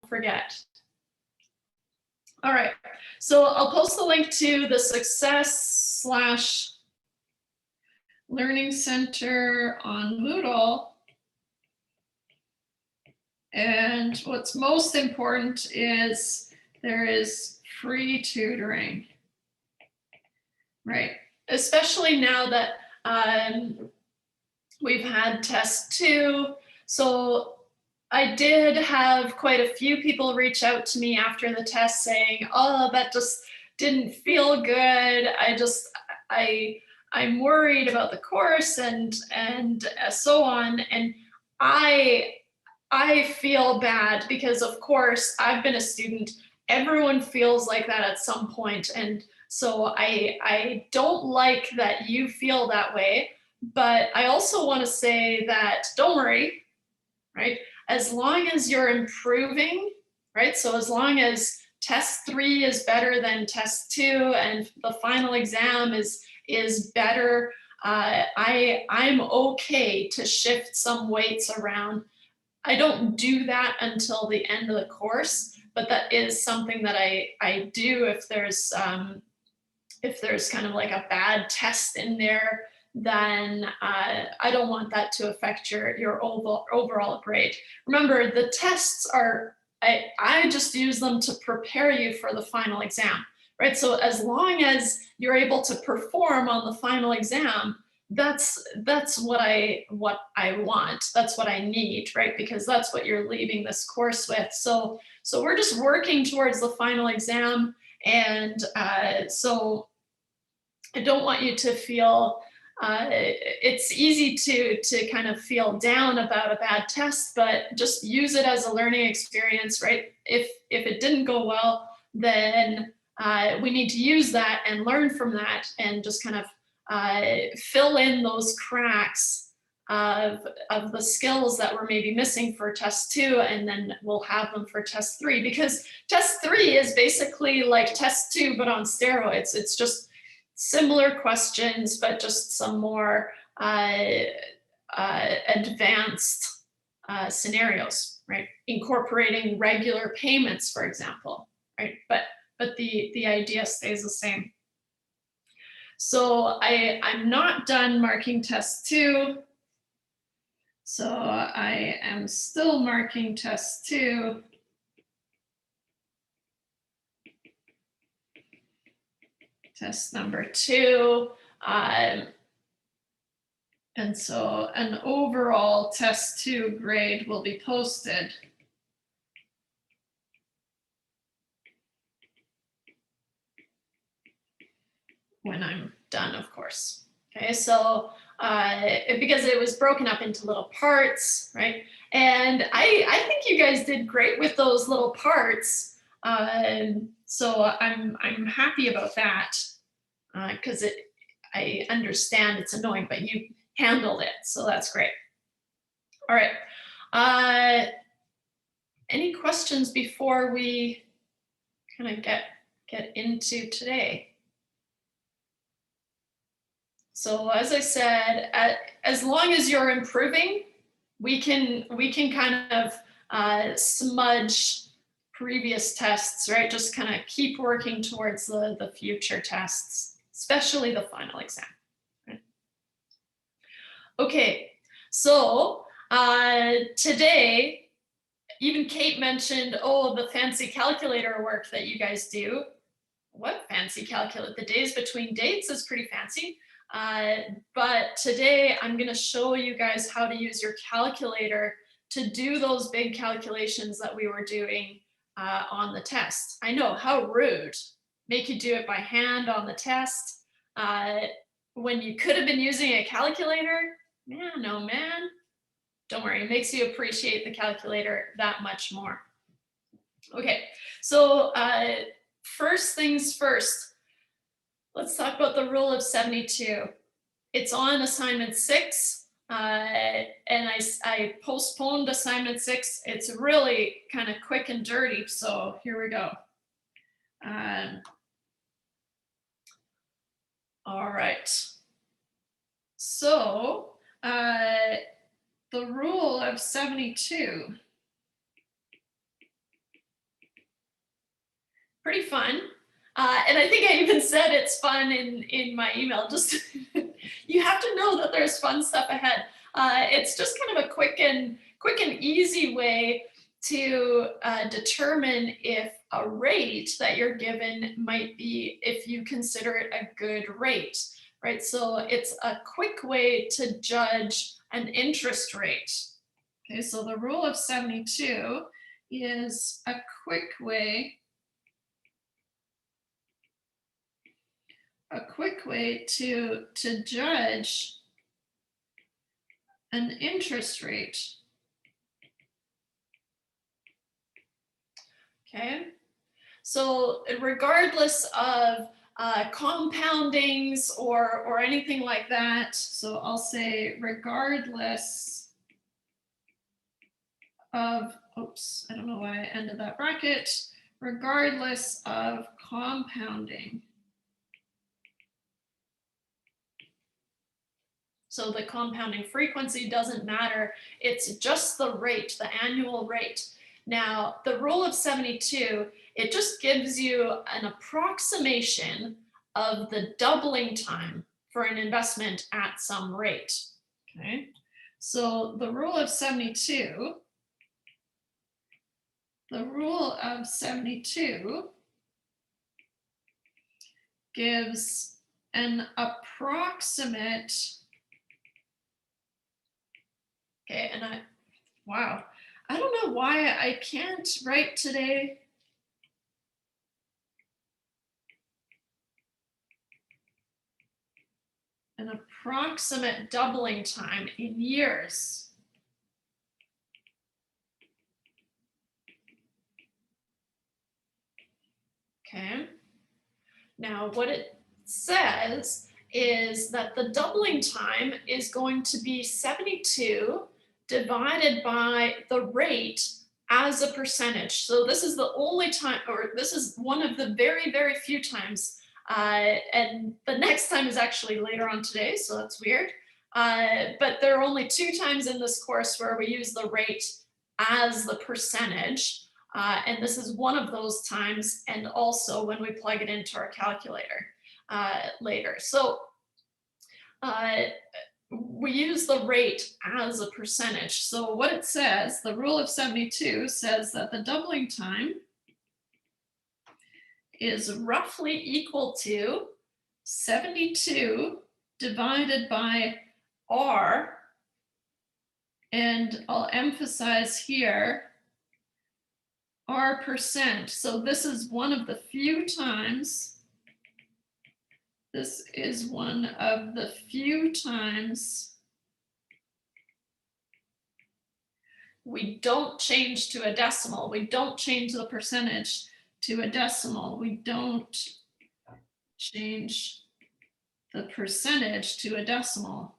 forget. All right, so I'll post the link to the Success/Learning Center on Moodle. And what's most important is there is free tutoring, right? Especially now that we've had test 2. So I did have quite a few people reach out to me after the test saying, oh, that just didn't feel good. I'm worried about the course and so on. And I feel bad because, of course, I've been a student. Everyone feels like that at some point. And so I don't like that you feel that way. But I also want to say that don't worry, right? As long as you're improving, right? So as long as test 3 is better than test 2 and the final exam is better, I'm okay to shift some weights around. I don't do that until the end of the course, but that is something that I do if there's kind of like a bad test in there, then I don't want that to affect your overall grade. Remember, the tests are, I just use them to prepare you for the final exam, right? So as long as you're able to perform on the final exam, that's what I want. That's what I need, right? Because that's what you're leaving this course with. So we're just working towards the final exam, and so I don't want you to feel. It's easy to kind of feel down about a bad test, but just use it as a learning experience, right? If it didn't go well, then we need to use that and learn from that, and just kind of fill in those cracks of the skills that were maybe missing for test 2, and then we'll have them for test 3, because test 3 is basically like test 2 but on steroids. It's just similar questions, but just some more advanced scenarios, right? Incorporating regular payments, for example, right? But the idea stays the same. So I'm not done marking test 2. So I am still marking test 2. Test number 2. And so an overall test 2 grade will be posted. When I'm done, of course. Okay, so because it was broken up into little parts, right? And I think you guys did great with those little parts. So I'm happy about that, because I understand it's annoying, but you handled it, so that's great. All right. Any questions before we kind of get into today? So as I said, as long as you're improving, we can kind of smudge previous tests, right? Just kind of keep working towards the future tests, especially the final exam. Right? Okay, so today, even Kate mentioned, oh, the fancy calculator work that you guys do. What fancy calculator? The days between dates is pretty fancy. But today I'm going to show you guys how to use your calculator to do those big calculations that we were doing on the test. I know, how rude. Make you do it by hand on the test when you could have been using a calculator. Man, oh man. Don't worry, it makes you appreciate the calculator that much more. Okay, so first things first. Let's talk about the rule of 72. It's on assignment 6, and I postponed assignment 6. It's really kind of quick and dirty, so here we go. All right. So the rule of 72 pretty fun. And I think I even said it's fun in my email. Just you have to know that there's fun stuff ahead. It's just kind of a quick and easy way to determine if a rate that you're given might be, if you consider it a good rate, right? So it's a quick way to judge an interest rate. Okay, so the rule of 72 is a quick way to judge an interest rate. Okay, so regardless of compoundings or anything like that, so I'll say regardless of, oops, I don't know why I ended that bracket, regardless of compounding. So the compounding frequency doesn't matter. It's just the rate, the annual rate. Now, the rule of 72, it just gives you an approximation of the doubling time for an investment at some rate. Okay, so the rule of 72, gives an approximate. Okay, and wow, I don't know why I can't write today. An approximate doubling time in years. Okay, now what it says is that the doubling time is going to be 72 divided by the rate as a percentage. So this is the only time, or this is one of the very, very few times, and the next time is actually later on today, so that's weird. But there are only 2 times in this course where we use the rate as the percentage. And this is one of those times, and also when we plug it into our calculator later. So we use the rate as a percentage. So what it says, the rule of 72 says that the doubling time is roughly equal to 72 divided by R, and I'll emphasize here R percent. So this is one of the few times, we don't change to a decimal. We don't change the percentage to a decimal. We don't change the percentage to a decimal.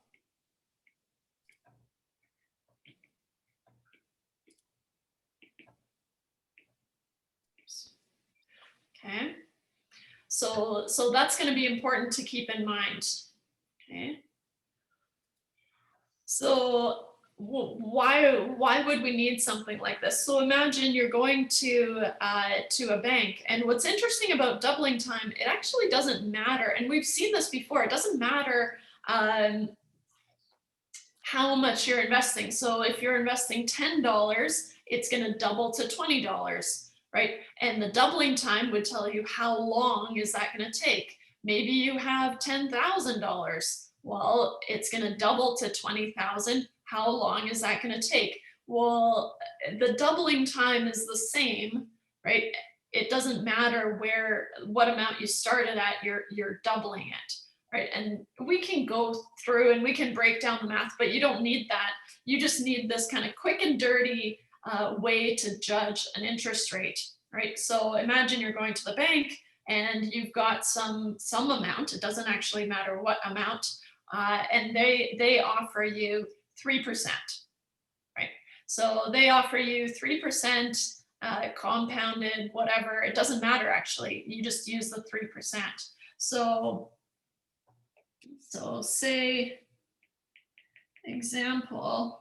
Okay, so that's going to be important to keep in mind. Okay, so why would we need something like this? So imagine you're going to a bank, and what's interesting about doubling time, it actually doesn't matter, and we've seen this before. It doesn't matter how much you're investing. So if you're investing $10, it's going to double to $20, right? And the doubling time would tell you how long is that going to take. Maybe you have $10,000. Well, it's going to double to 20,000. How long is that going to take? Well, the doubling time is the same, right? It doesn't matter what amount you started at, you're doubling it, right? And we can go through and we can break down the math, but you don't need that. You just need this kind of quick and dirty way to judge an interest rate, right? So imagine you're going to the bank and you've got some amount. It doesn't actually matter what amount, and they offer you 3%, right? So they offer you 3%, compounded, whatever. It doesn't matter actually. You just use the 3%. So say, example,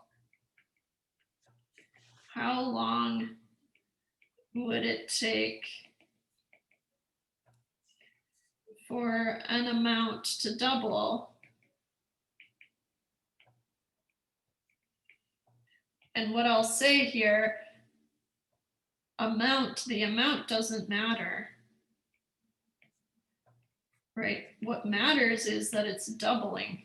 how long would it take for an amount to double. And what I'll say here, the amount doesn't matter, right? What matters is that it's doubling.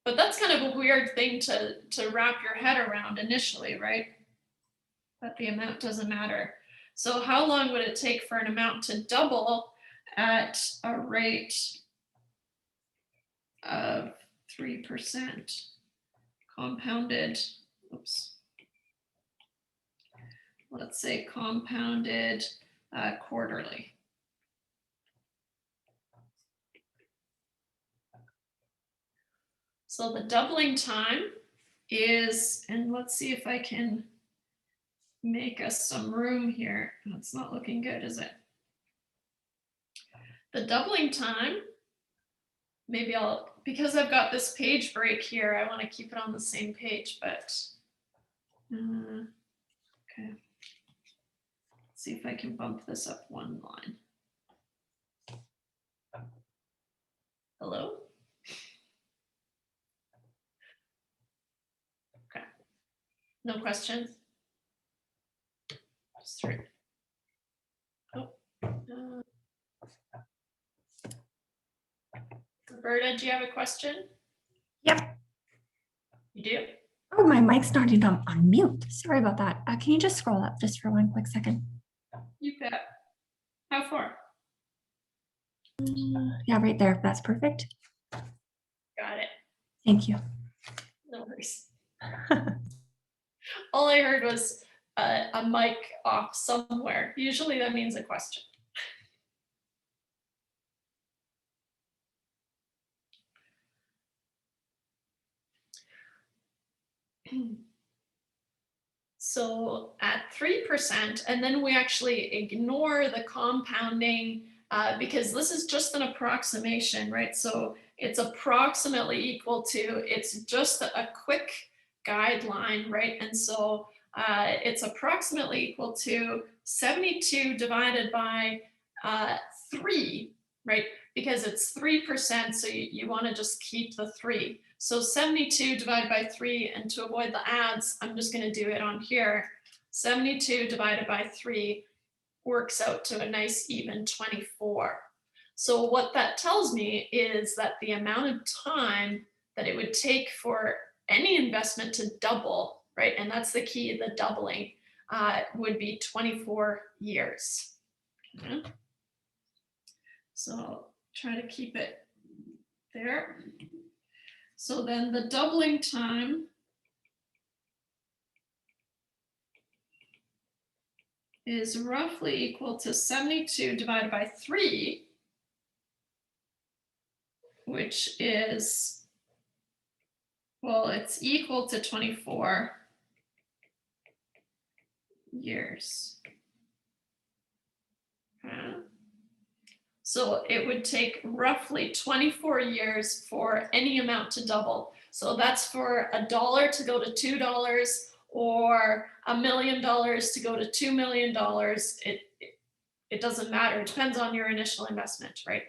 But that's kind of a weird thing to wrap your head around initially, right? That the amount doesn't matter. So how long would it take for an amount to double at a rate of 3% compounded? Oops. Let's say compounded quarterly. So the doubling time is, and let's see if I can make us some room here. It's not looking good, is it? The doubling time, maybe because I've got this page break here, I want to keep it on the same page, but okay. Let's see if I can bump this up one line. Hello? Okay. No questions? Just three. Oh. Roberta, do you have a question? Yep. You do? Oh, my mic's not even on mute. Sorry about that. Can you just scroll up just for one quick second? You bet. How far? Yeah, right there. That's perfect. Got it. Thank you. No worries. All I heard was a mic off somewhere. Usually that means a question. So at 3%, and then we actually ignore the compounding because this is just an approximation, right? So it's approximately equal to, it's just a quick guideline, right? And so it's approximately equal to 72 divided by 3, right? Because it's 3%, so you want to just keep the 3. So 72 divided by 3, and to avoid the adds, I'm just going to do it on here. 72 divided by 3 works out to a nice even 24. So what that tells me is that the amount of time that it would take for any investment to double, right, and that's the key, the doubling, would be 24 years. Okay. So try to keep it there. So then the doubling time is roughly equal to 72 divided by 3, which is, well, it's equal to 24 years. Okay. So it would take roughly 24 years for any amount to double. So that's for $1 to go to $2 or $1 million to go to $2 million. It doesn't matter. It depends on your initial investment, right?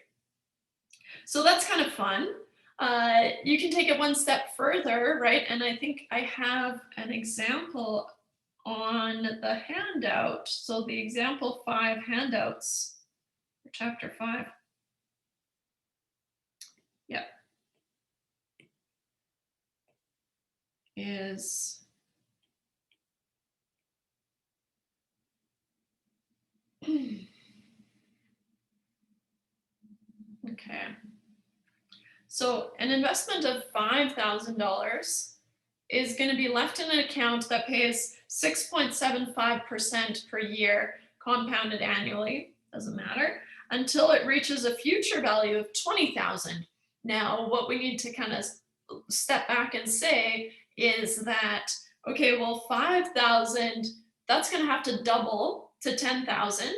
So that's kind of fun. You can take it one step further, right? And I think I have an example on the handout. So the example 5 handouts. Chapter 5. Yep. Is okay. So an investment of $5,000 is going to be left in an account that pays 6.75% per year, compounded annually, doesn't matter, until it reaches a future value of 20,000. Now, what we need to kind of step back and say is that, okay, well, 5,000, that's going to have to double to 10,000,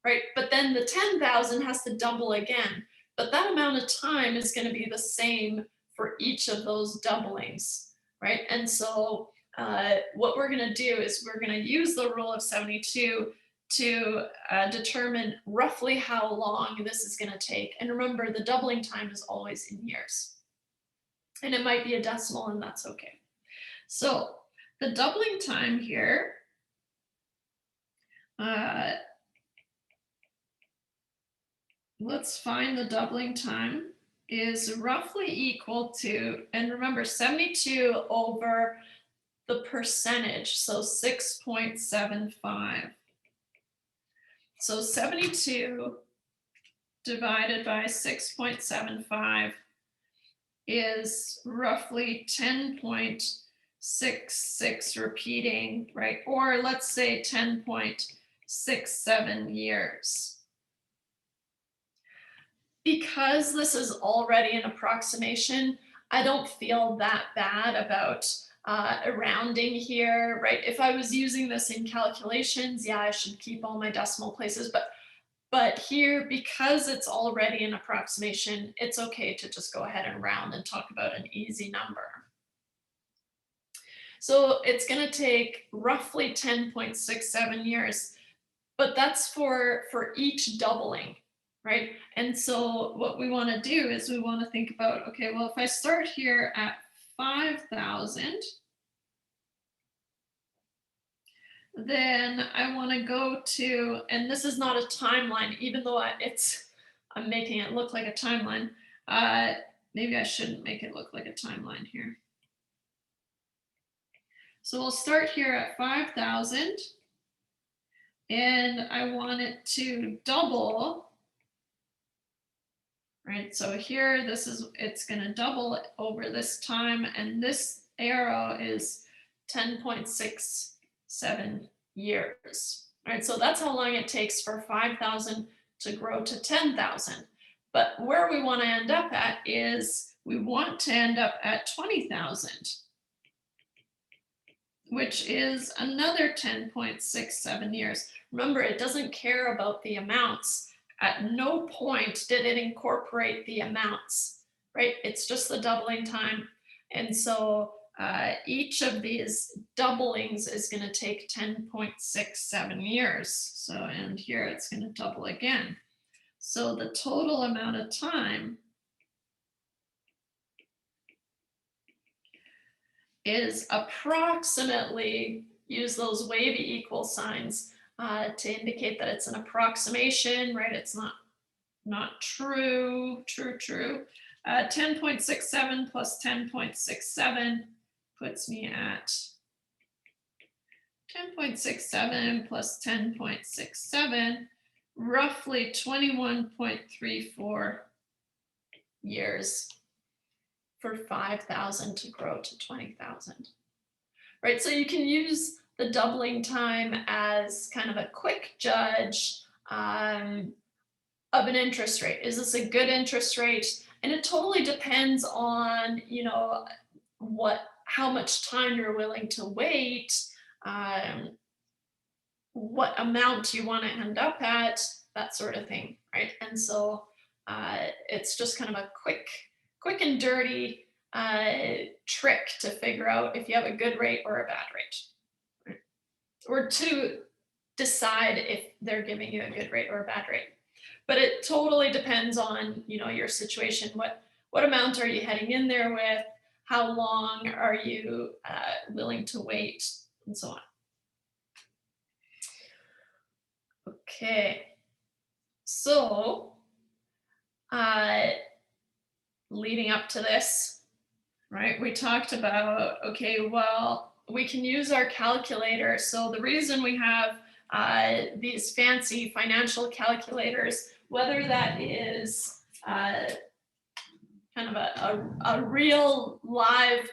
right? But then the 10,000 has to double again. But that amount of time is going to be the same for each of those doublings, right? And so what we're going to do is we're going to use the rule of 72 to determine roughly how long this is going to take. And remember, the doubling time is always in years. And it might be a decimal, and that's okay. So the doubling time here, let's find the doubling time, is roughly equal to, and remember, 72 over the percentage, so 6.75. So 72 divided by 6.75 is roughly 10.66 repeating, right? Or let's say 10.67 years. Because this is already an approximation, I don't feel that bad about rounding here, right? If I was using this in calculations, yeah, I should keep all my decimal places, but here, because it's already an approximation, it's okay to just go ahead and round and talk about an easy number. So it's going to take roughly 10.67 years, but that's for each doubling, right? And so what we want to do is we want to think about, okay, well, if I start here at 5,000, then I want to go to, and this is not a timeline, even though I'm making it look like a timeline. Maybe I shouldn't make it look like a timeline here. So we'll start here at 5,000, and I want it to double. Right, so here it's going to double over this time, and this arrow is 10.67 years. Right, so that's how long it takes for 5,000 to grow to 10,000. But where we want to end up at is we want to end up at 20,000, which is another 10.67 years. Remember, it doesn't care about the amounts. At no point did it incorporate the amounts, right? It's just the doubling time. And so each of these doublings is going to take 10.67 years. So, and here it's going to double again. So the total amount of time is approximately, use those wavy equal signs to indicate that it's an approximation, right? It's not true. 10.67 plus 10.67 puts me at 10.67 plus 10.67, roughly 21.34 years for 5,000 to grow to 20,000, right? So you can use the doubling time as kind of a quick judge of an interest rate. Is this a good interest rate? And it totally depends on, how much time you're willing to wait, what amount you want to end up at, that sort of thing, right? And so it's just kind of a quick and dirty trick to figure out if you have a good rate or a bad rate, right? Or to decide if they're giving you a good rate or a bad rate. But it totally depends on, your situation. What amount are you heading in there with? How long are you willing to wait, and so on. Okay, so leading up to this, right, we talked about, okay, well, we can use our calculator. So the reason we have these fancy financial calculators, whether that is kind of a real live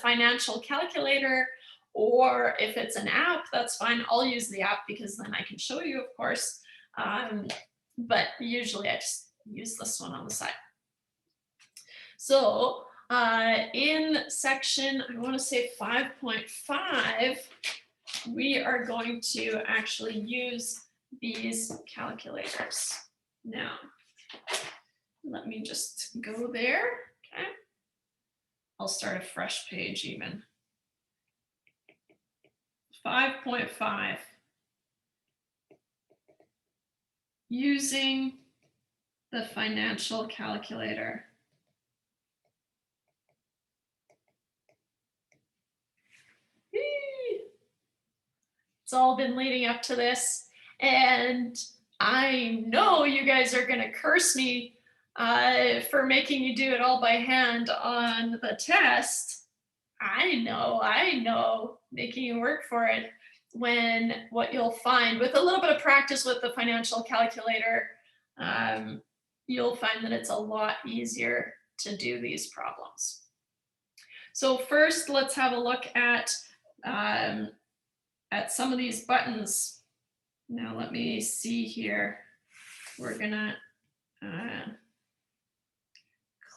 financial calculator, or if it's an app, that's fine. I'll use the app because then I can show you, of course. But usually I just use this one on the side. So in section, I want to say 5.5, we are going to actually use these calculators. Now, let me just go there. Okay. I'll start a fresh page even. 5.5. using the financial calculator. It's all been leading up to this, and I know you guys are gonna curse me for making you do it all by hand on the test. I know, making you work for it, when what you'll find with a little bit of practice with the financial calculator, you'll find that it's a lot easier to do these problems. So first, let's have a look at some of these buttons. Now let me see here. We're gonna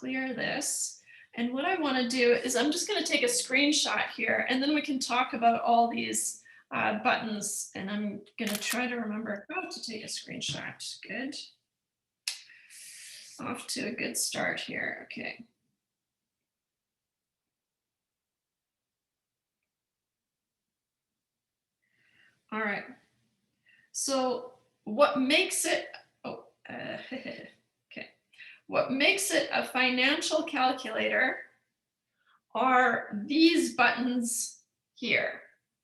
clear this. And what I want to do is I'm just going to take a screenshot here, and then we can talk about all these buttons. And I'm going to try to remember how to take a screenshot. Good. Off to a good start here. Okay. All right. So what makes it, okay. What makes it a financial calculator are these buttons here,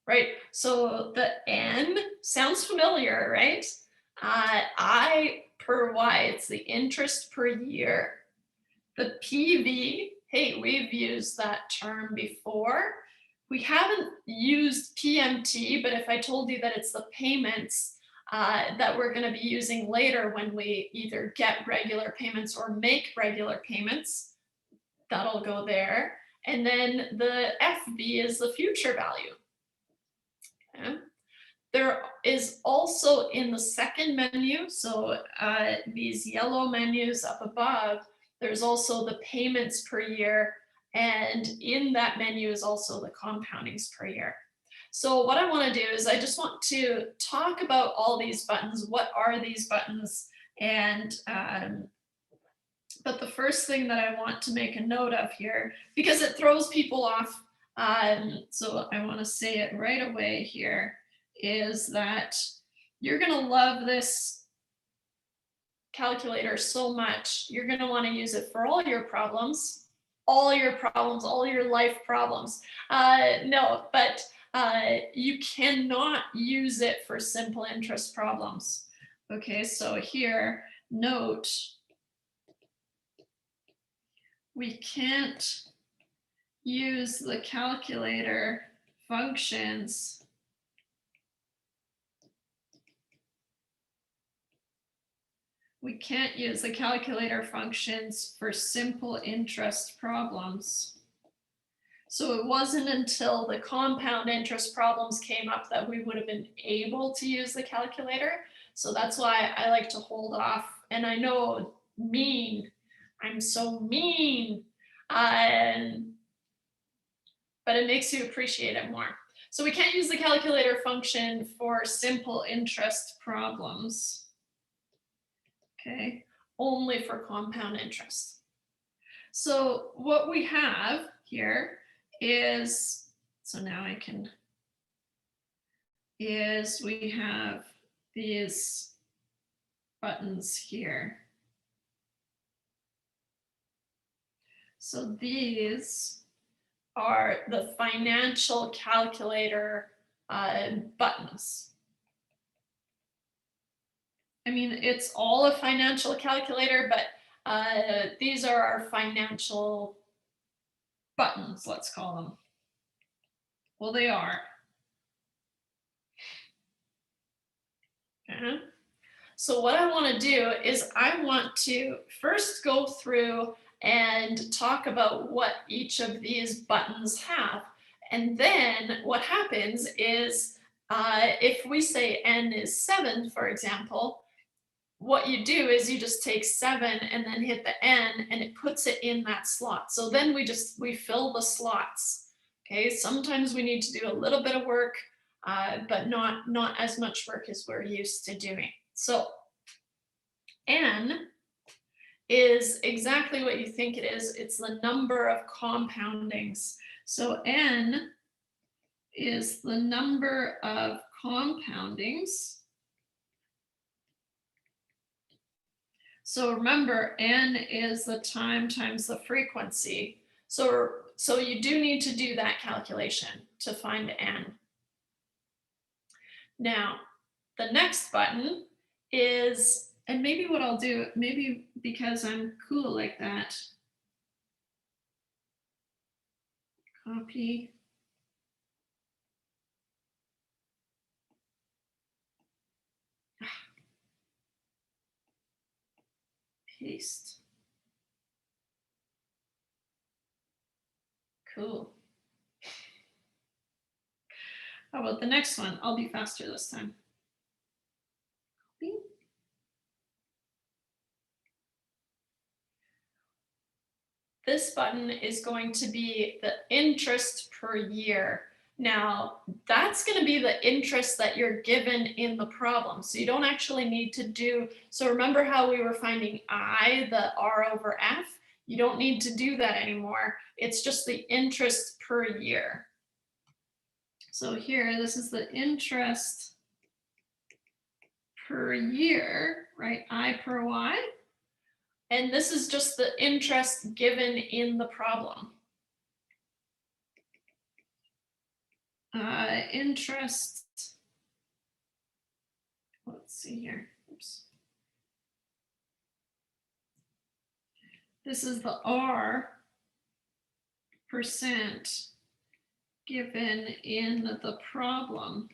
right? So the N sounds familiar, right? I per Y, it's the interest per year. The PV, hey, we've used that term before. We haven't used PMT, but if I told you that it's the payments that we're going to be using later when we either get regular payments or make regular payments, that'll go there. And then the FB is the future value. Okay. There is also in the second menu, so these yellow menus up above, there's also the payments per year, and in that menu is also the compoundings per year. So what I want to do is I just want to talk about all these buttons. What are these buttons? And but the first thing that I want to make a note of here, because it throws people off, so I want to say it right away here, is that you're going to love this calculator so much. You're going to want to use it for all your problems, all your life problems. No, but you cannot use it for simple interest problems. Okay, so here, note, we can't use the calculator functions for simple interest problems. So it wasn't until the compound interest problems came up that we would have been able to use the calculator. So that's why I like to hold off. And I know I'm so mean, but it makes you appreciate it more. So we can't use the calculator function for simple interest problems. Okay, only for compound interest. So what we have here is, so now I can, is we have these buttons here. So these are the financial calculator buttons. I mean, it's all a financial calculator, but these are our financial buttons, let's call them. Well, they are. So what I want to do is I want to first go through and talk about what each of these buttons have. And then what happens is if we say N is 7, for example, what you do is you just take 7 and then hit the N and it puts it in that slot. So then we fill the slots. Okay, sometimes we need to do a little bit of work, but not as much work as we're used to doing. So N is exactly what you think it is. It's the number of compoundings. So N is the number of compoundings So remember, n is the time times the frequency. So you do need to do that calculation to find n. Now, the next button is, and maybe what I'll do, maybe because I'm cool like that, copy. Paste. Cool. How about the next one? I'll be faster this time. Copy. This button is going to be the interest per year. Now, that's going to be the interest that you're given in the problem. So you don't actually need to do, so remember how we were finding I, the R over F? You don't need to do that anymore. It's just the interest per year. So here, this is the interest per year, right? I per Y. And this is just the interest given in the problem. Interest, let's see here. Oops. This is the R percent given in the problem.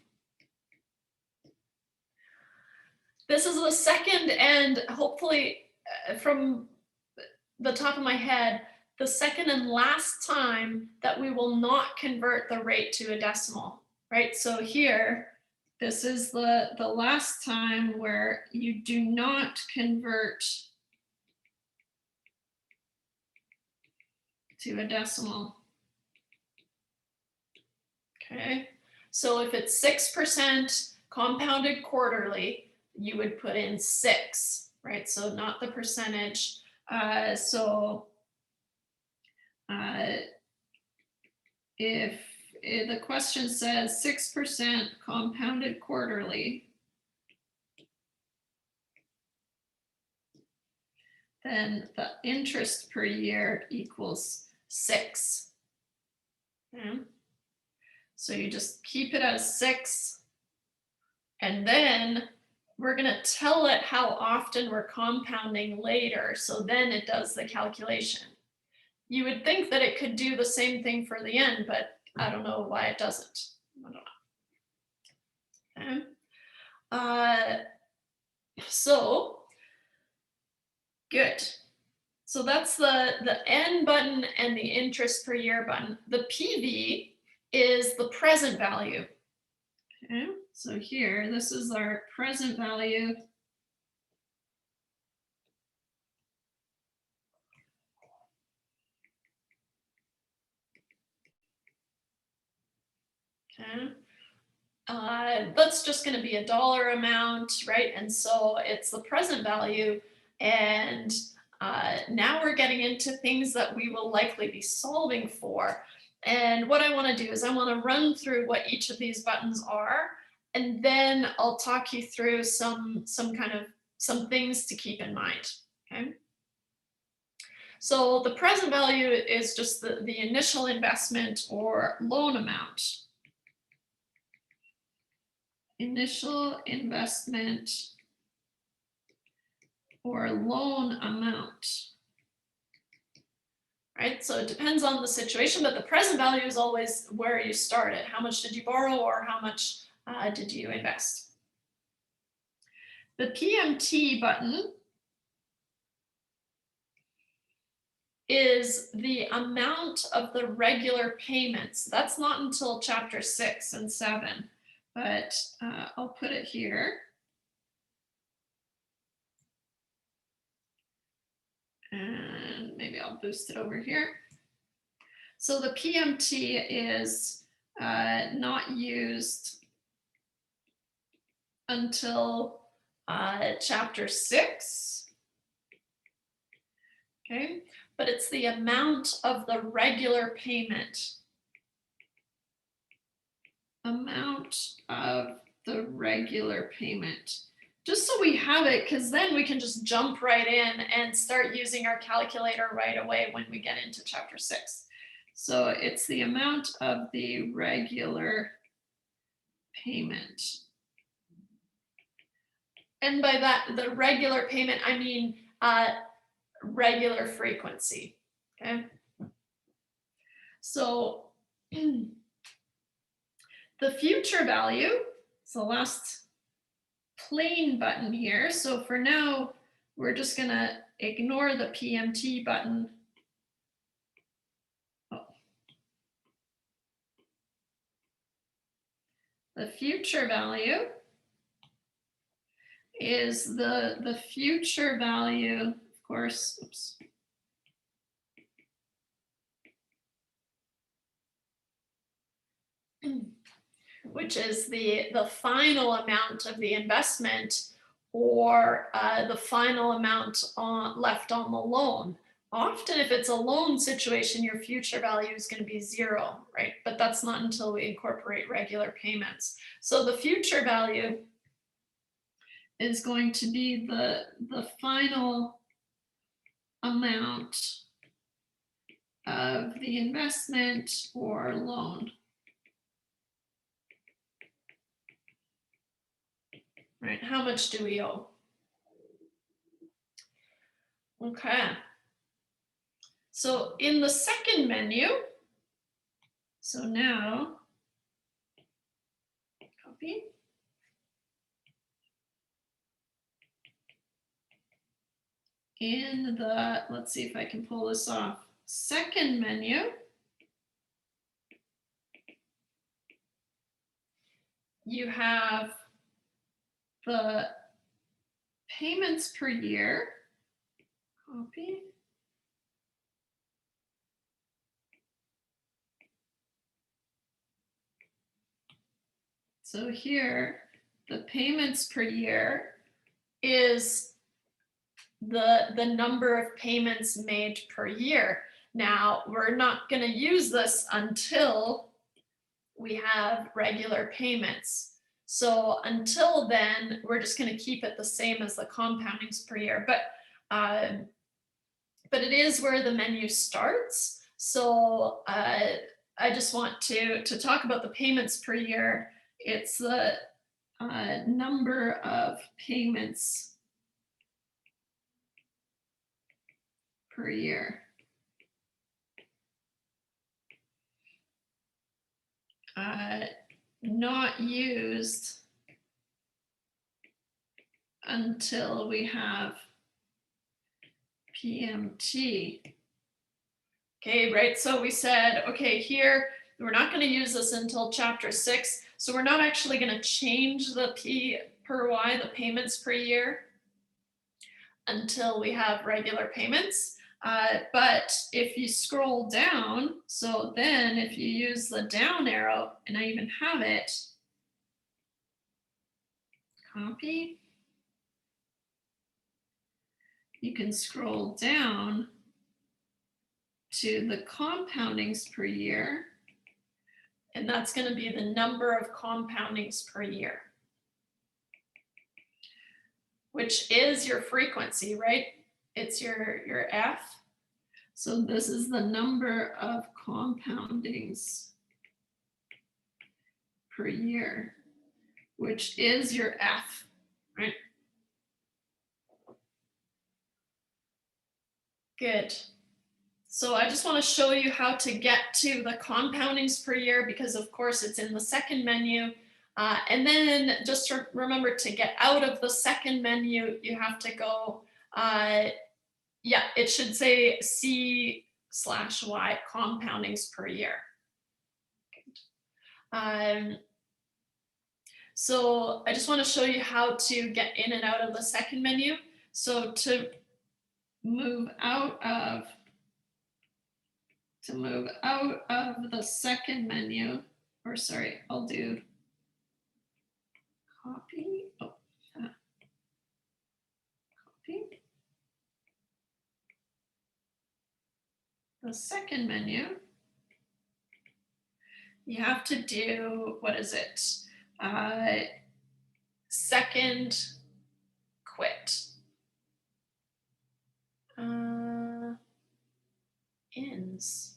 This is the second, and hopefully from the top of my head, the second and last time that we will not convert the rate to a decimal, right? So here, this is the last time where you do not convert to a decimal. Okay, so if it's 6% compounded quarterly, you would put in 6, right? So not the percentage. If the question says 6% compounded quarterly, then the interest per year equals 6. Okay. So you just keep it as 6, and then we're going to tell it how often we're compounding later. So then it does the calculation. You would think that it could do the same thing for the end, but I don't know why it doesn't. I don't know. Okay. So good. So that's the N button and the interest per year button. The PV is the present value. Okay. So here, this is our present value. Okay. That's just going to be a dollar amount, right? And so it's the present value. And now we're getting into things that we will likely be solving for. And what I want to do is I want to run through what each of these buttons are, and then I'll talk you through some things to keep in mind. Okay. So the present value is just the initial investment or loan amount. Initial investment or loan amount. Right, so it depends on the situation, but the present value is always where you started. How much did you borrow, or how much did you invest? The PMT button is the amount of the regular payments. That's not until chapter 6 and 7, but I'll put it here. And maybe I'll boost it over here. So the PMT is not used until chapter 6. Okay, but it's the amount of the regular payment. Amount of the regular payment just so we have it, because then we can just jump right in and start using our calculator right away when we get into chapter 6. So it's the amount of the regular payment. And by that, the regular payment, I mean regular frequency, okay? So the future value is the last plain button here. So for now, we're just gonna ignore the PMT button. Oh. The future value is the future value, of course, oops. Which is the final amount of the investment, or the final amount left on the loan. Often if it's a loan situation, your future value is going to be 0, right? But that's not until we incorporate regular payments. So the future value is going to be the final amount of the investment or loan. Right, how much do we owe? Okay. So in the second menu, so now, copy. In the, let's see if I can pull this off, second menu, you have the payments per year, copy. So here, the payments per year is the number of payments made per year. Now, we're not going to use this until we have regular payments. So until then, we're just going to keep it the same as the compoundings per year. But it is where the menu starts. So I just want to talk about the payments per year. It's the number of payments per year. Not used until we have PMT. Okay, right, so we said, okay, here, we're not going to use this until chapter 6, so we're not actually going to change the P per Y, the payments per year, until we have regular payments. But if you scroll down, so then if you use the down arrow, and I even have it, copy, you can scroll down to the compoundings per year, and that's going to be the number of compoundings per year, which is your frequency, right? It's your F. So this is the number of compoundings per year, which is your F, right? Good. So I just want to show you how to get to the compoundings per year, because of course it's in the second menu. And then just remember, to get out of the second menu, you have to go, yeah, it should say C/Y compoundings per year. So I just want to show you how to get in and out of the second menu. So to move out of the second menu, or sorry, I'll do copy. Oh, copy. The second menu, you have to do, what is it? Second buttons.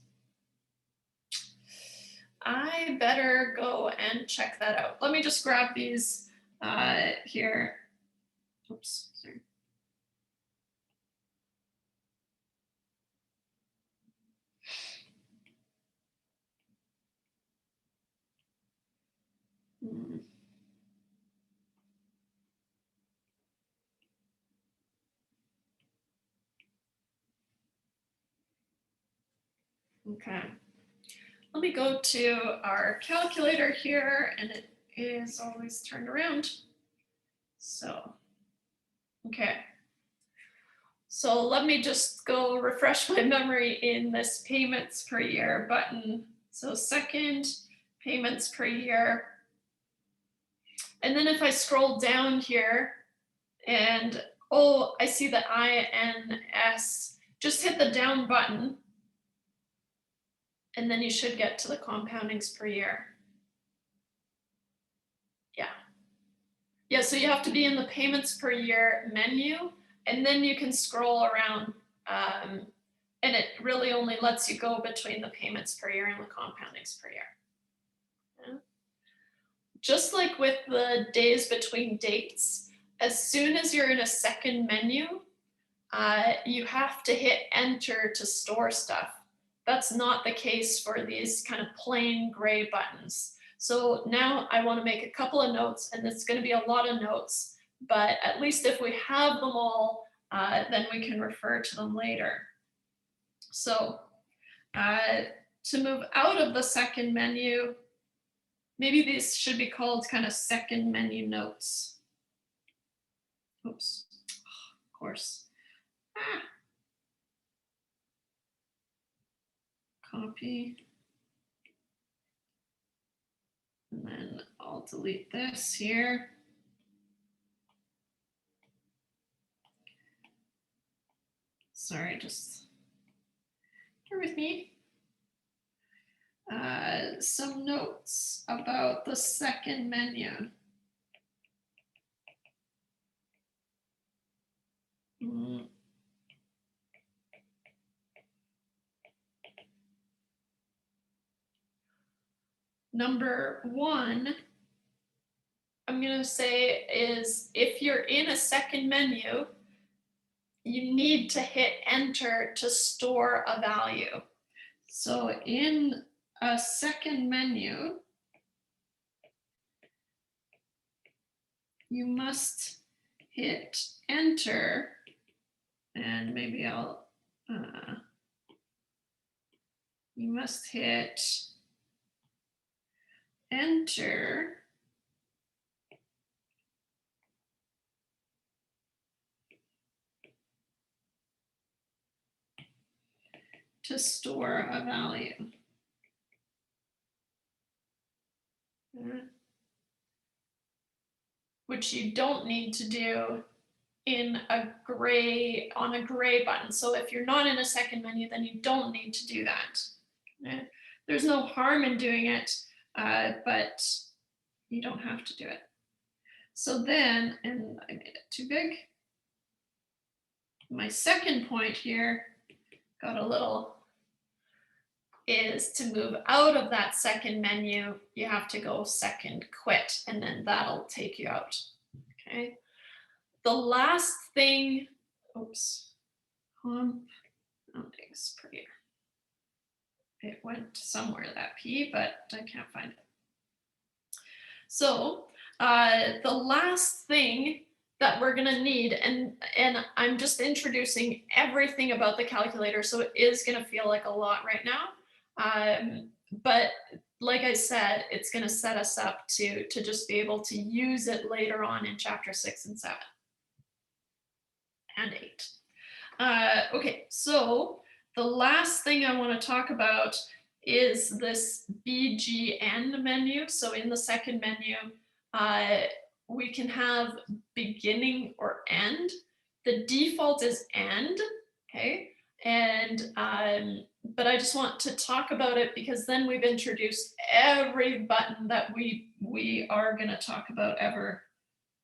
I better go and check that out. Let me just grab these here. Oops, sorry. Okay. Let me go to our calculator here, and it is always turned around. So, okay. So let me just go refresh my memory in this payments per year button. So second, payments per year. And then if I scroll down here and, oh, I see the INS, just hit the down button. And then you should get to the compoundings per year. Yeah. Yeah, so you have to be in the payments per year menu, and then you can scroll around, and it really only lets you go between the payments per year and the compoundings per year. Yeah. Just like with the days between dates, as soon as you're in a second menu, you have to hit enter to store stuff. That's not the case for these kind of plain gray buttons. So now I want to make a couple of notes, and it's going to be a lot of notes, but at least if we have them all, then we can refer to them later. So to move out of the second menu, maybe these should be called kind of second menu notes. Oops, of course. Copy. And then I'll delete this here. Sorry, just bear with me. Some notes about the second menu. Number one, I'm going to say is if you're in a second menu, you need to hit enter to store a value. So in a second menu, you must hit enter, and maybe I'll, you must hit enter to store a value. Which you don't need to do in a gray, on a gray button. So if you're not in a second menu, then you don't need to do that. There's no harm in doing it, but you don't have to do it. So then, and I made it too big. My second point here, got a little, is to move out of that second menu, you have to go second quit, and then that'll take you out. Okay. The last thing, oops, compoundings per year. It went somewhere, that P, but I can't find it. So the last thing that we're gonna need, and I'm just introducing everything about the calculator, so it is gonna feel like a lot right now. But like I said, it's gonna set us up to just be able to use it later on in chapter 6 and 7 and 8. Okay, so the last thing I want to talk about is this BGN menu. So in the second menu, we can have beginning or end. The default is end, okay? And but I just want to talk about it because then we've introduced every button that we are going to talk about ever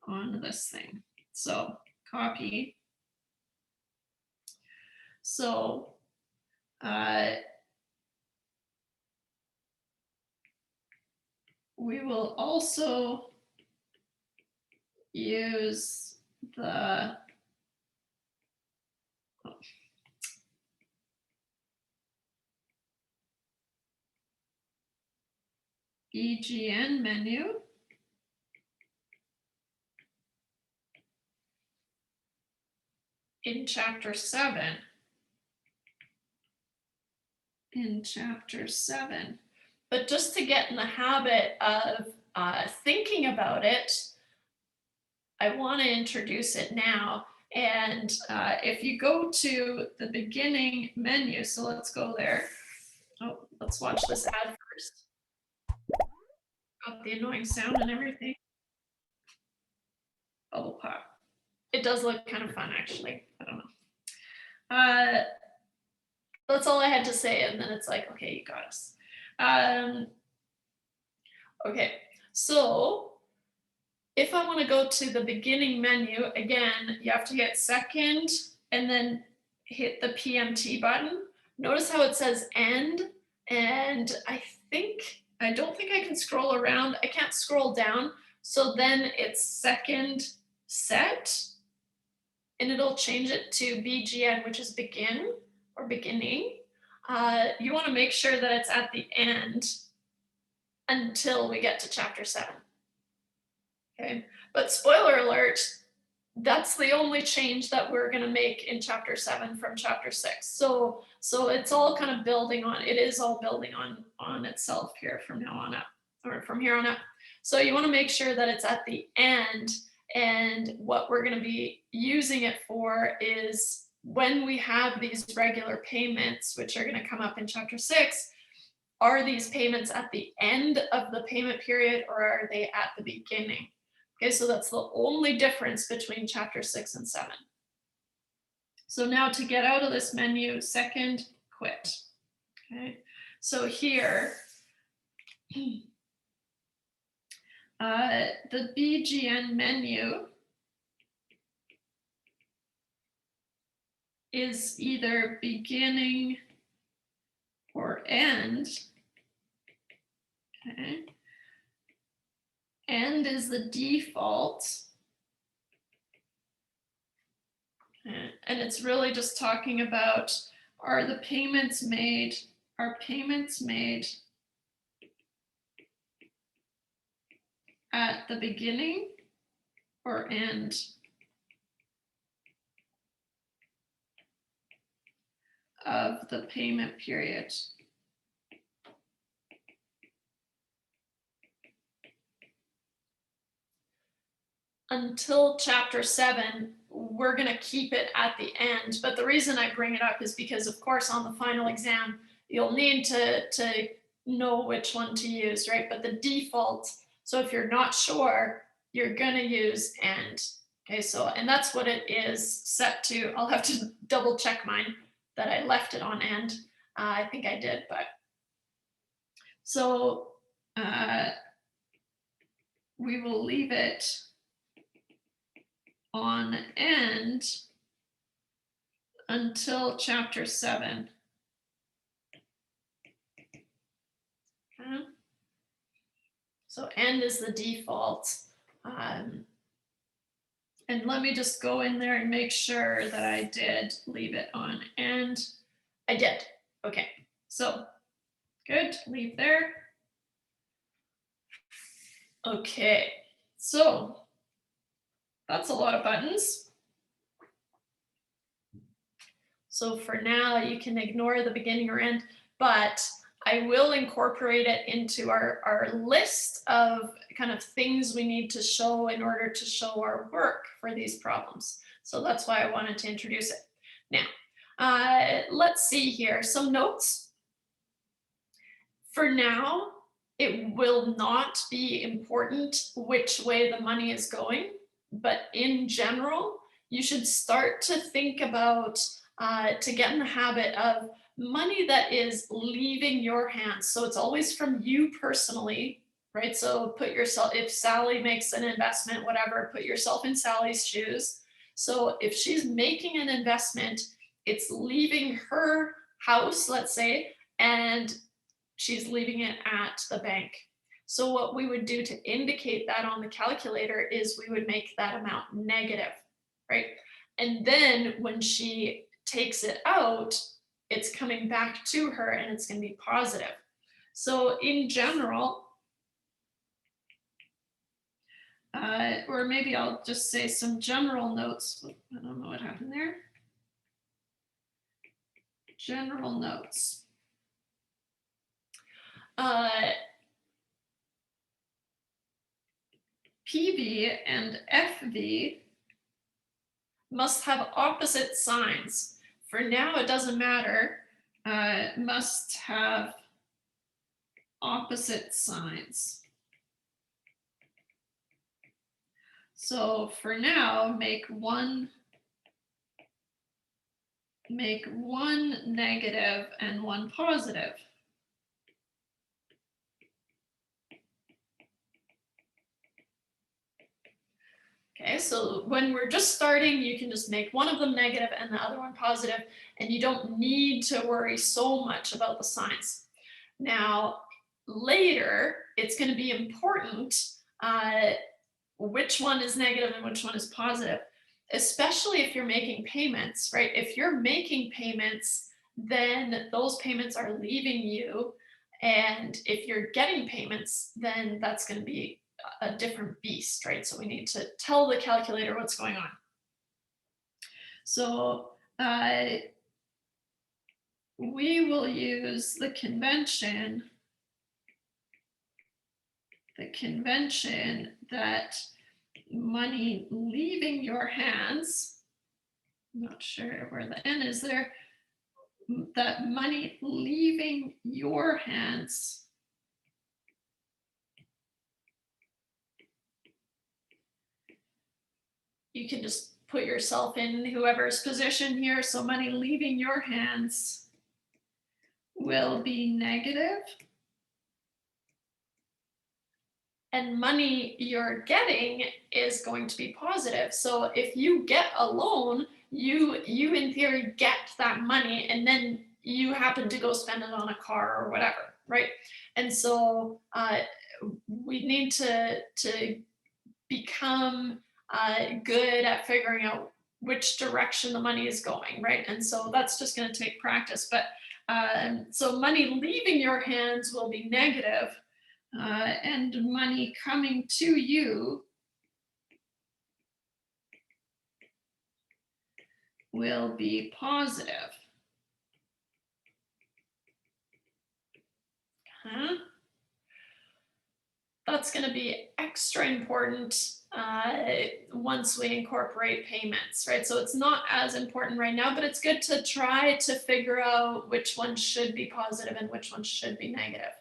on this thing. So copy. So we will also use the BGN menu in chapter 7. But just to get in the habit of thinking about it, I want to introduce it now. And if you go to the beginning menu, so let's go there. Oh, let's watch this ad first. Got the annoying sound and everything. Bubble pop. It does look kind of fun, actually. I don't know. That's all I had to say, and then it's like, okay, you got us. Okay, so if I want to go to the beginning menu, again, you have to hit second and then hit the PMT button. Notice how it says end, and I don't think I can scroll around. I can't scroll down. So then it's second set, and it'll change it to BGN, which is begin or beginning. You want to make sure that it's at the end until we get to chapter 7. Okay, but spoiler alert, that's the only change that we're going to make in chapter 7 from chapter 6. So it's all kind of building on, it is all building on itself here from now on up, or from here on up. So you want to make sure that it's at the end, and what we're going to be using it for is when we have these regular payments, which are going to come up in chapter 6, are these payments at the end of the payment period or are they at the beginning? Okay, so that's the only difference between chapter 6 and 7. So now to get out of this menu, second, quit. Okay, so here, the BGN menu is either beginning or end. Okay. End is the default. And it's really just talking about, are payments made at the beginning or end of the payment period? Until chapter 7, we're going to keep it at the end. But the reason I bring it up is because, of course, on the final exam, you'll need to know which one to use, right? But the default, so if you're not sure, you're going to use end. Okay, so, and that's what it is set to. I'll have to double check mine that I left it on end. I think I did, but. So we will leave it on end until chapter 7. Okay. So end is the default. And let me just go in there and make sure that I did leave it on end. I did. Okay, so good, leave there. Okay, so that's a lot of buttons. So for now, you can ignore the beginning or end, but I will incorporate it into our list of kind of things we need to show in order to show our work for these problems. So that's why I wanted to introduce it. Now, let's see here, some notes. For now, it will not be important which way the money is going, but in general, you should start to think about, to get in the habit of money that is leaving your hands. So it's always from you personally, right? So put yourself, if Sally makes an investment, whatever, put yourself in Sally's shoes. So if she's making an investment, it's leaving her house, let's say, and she's leaving it at the bank. So what we would do to indicate that on the calculator is we would make that amount negative, right? And then when she takes it out, it's coming back to her and it's going to be positive. So in general, or maybe I'll just say some general notes. I don't know what happened there. General notes. PV and FV must have opposite signs. For now, it doesn't matter. Must have opposite signs. So for now, make one negative and one positive. Okay, so when we're just starting, you can just make one of them negative and the other one positive, and you don't need to worry so much about the signs. Now, later, it's going to be important which one is negative and which one is positive, especially if you're making payments, right? If you're making payments, then those payments are leaving you. And if you're getting payments, then that's going to be a different beast, right? So we need to tell the calculator what's going on. So we will use the convention that money leaving your hands, I'm not sure where the N is there, that money leaving your hands you can just put yourself in whoever's position here. So money leaving your hands will be negative. And money you're getting is going to be positive. So if you get a loan, you in theory get that money, and then you happen to go spend it on a car or whatever, right? And so we need to become good at figuring out which direction the money is going, right? And so that's just going to take practice. But so money leaving your hands will be negative, and money coming to you will be positive. That's going to be extra important once we incorporate payments, right? So it's not as important right now, but it's good to try to figure out which one should be positive and which one should be negative.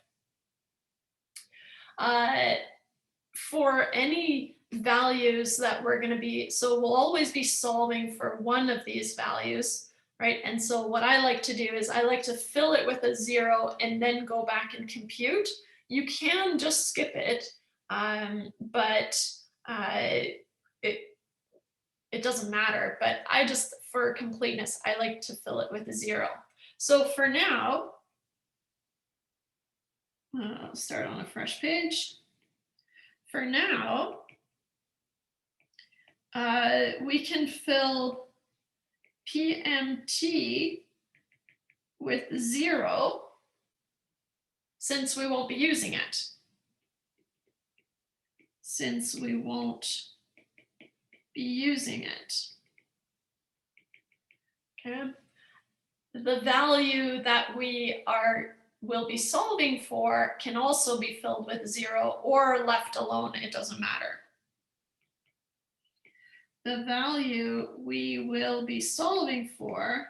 For any values that we're going to be, so we'll always be solving for one of these values, right? And so what I like to do is I like to fill it with a 0 and then go back and compute. You can just skip it, but it doesn't matter. But I just, for completeness, I like to fill it with a 0. So for now, I'll start on a fresh page. For now, we can fill PMT with 0 since we won't be using it. Since we won't be using it. Okay. The value that we will be solving for can also be filled with 0 or left alone, it doesn't matter. The value we will be solving for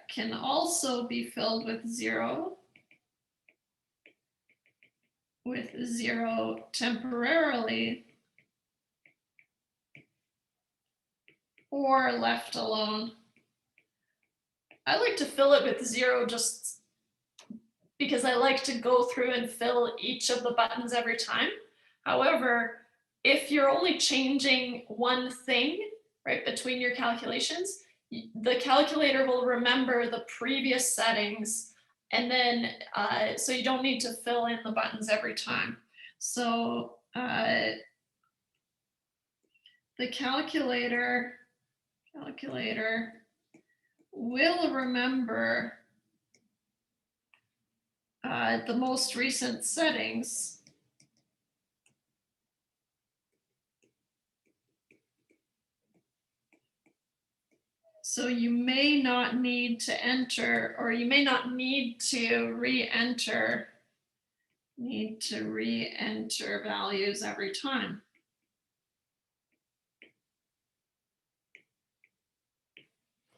can also be filled with 0, temporarily, or left alone. I like to fill it with 0 just because I like to go through and fill each of the buttons every time. However, if you're only changing one thing, right, between your calculations, the calculator will remember the previous settings, and then so you don't need to fill in the buttons every time. So the calculator will remember the most recent settings. So you may not need to enter, or you may not need to re-enter values every time.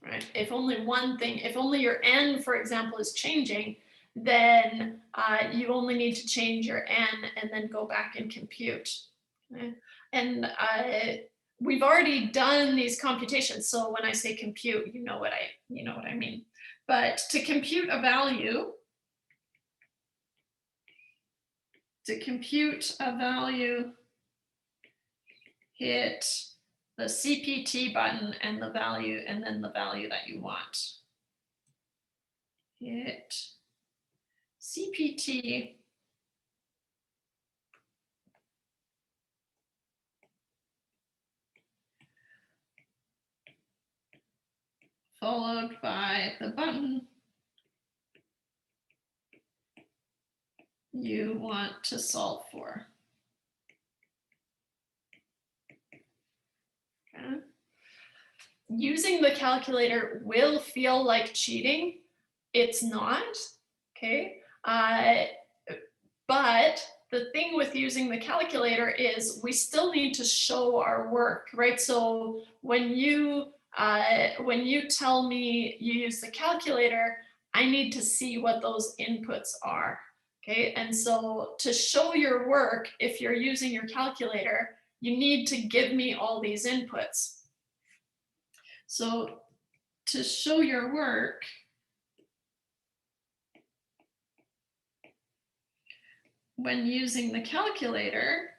Right? If only one thing, if only your n, for example, is changing, then you only need to change your n and then go back and compute. Okay? And we've already done these computations, so when I say compute, you know what I mean. But to compute a value, hit the CPT button and the value, and then the value that you want. Hit CPT followed by the button you want to solve for. Okay. Using the calculator will feel like cheating. It's not, okay? But the thing with using the calculator is we still need to show our work, right? So when you tell me you use the calculator, I need to see what those inputs are, okay? And so to show your work, if you're using your calculator, you need to give me all these inputs. So to show your work, when using the calculator,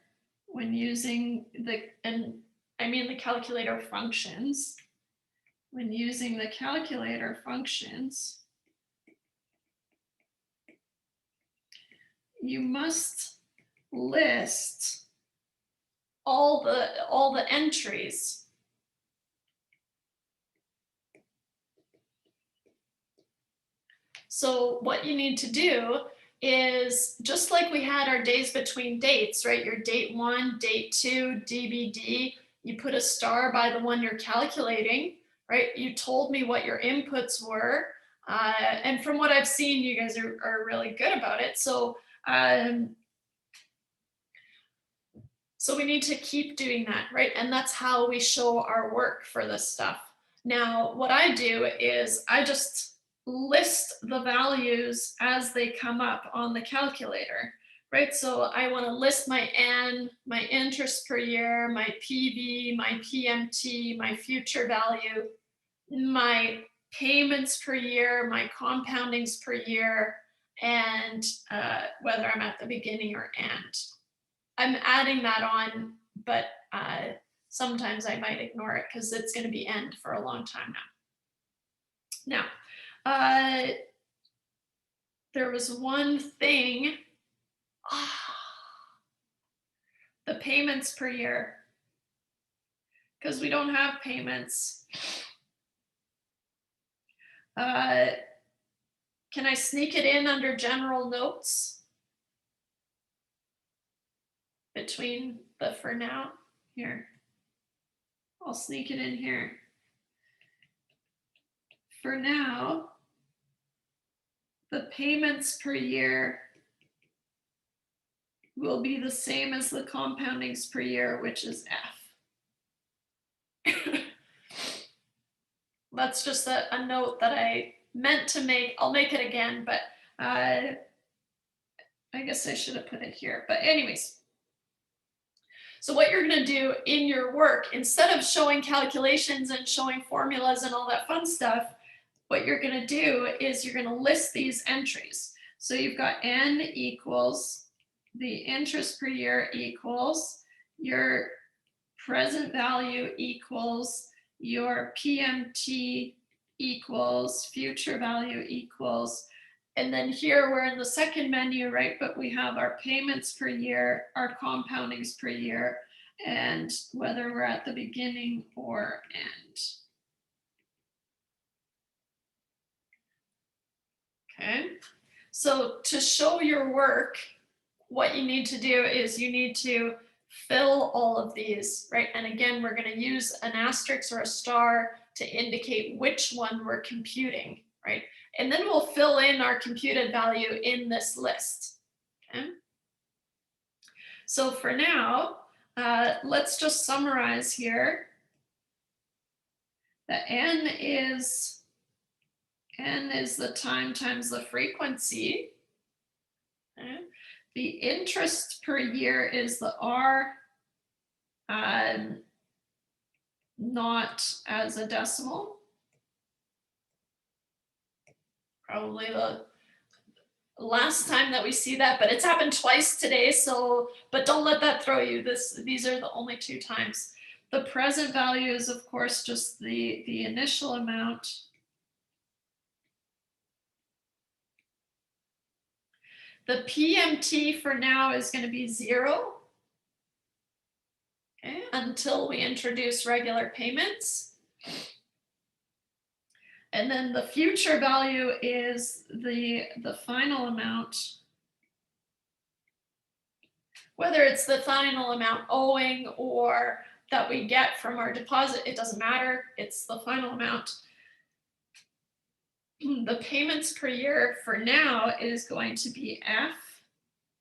and I mean the calculator functions, when using the calculator functions, you must list all the entries. So what you need to do is, just like we had our days between dates, right? Your date 1, date 2, DBD, you put a star by the one you're calculating, right? You told me what your inputs were. And from what I've seen, you guys are really good about it. So, so we need to keep doing that, right? And that's how we show our work for this stuff. Now, what I do is I just list the values as they come up on the calculator, right? So I want to list my N, my interest per year, my PV, my PMT, my future value, my payments per year, my compoundings per year, and whether I'm at the beginning or end. I'm adding that on, but sometimes I might ignore it because it's going to be end for a long time now. Now, there was one thing, the payments per year, because we don't have payments. Can I sneak it in under general notes between the for now? Here, I'll sneak it in here. For now, the payments per year will be the same as the compoundings per year, which is F. That's just a note that I meant to make. I'll make it again, but I guess I should have put it here. But anyways, so what you're going to do in your work, instead of showing calculations and showing formulas and all that fun stuff, what you're going to do is you're going to list these entries. So you've got N equals the interest per year equals your present value equals your PMT equals future value equals, and then here we're in the second menu, right? But we have our payments per year, our compoundings per year, and whether we're at the beginning or end. Okay, so to show your work, what you need to do is you need to fill all of these, right? And again, we're going to use an asterisk or a star to indicate which one we're computing, right? And then we'll fill in our computed value in this list. Okay. So for now, let's just summarize here. The n is the time times the frequency. Okay. The interest per year is the R, not as a decimal. Probably the last time that we see that, but it's happened twice today. So, but don't let that throw you. These are the only 2 times. The present value is, of course, just the initial amount. The PMT for now is going to be 0. Okay, until we introduce regular payments. And then the future value is the final amount. Whether it's the final amount owing or that we get from our deposit, it doesn't matter. It's the final amount. The payments per year for now is going to be F,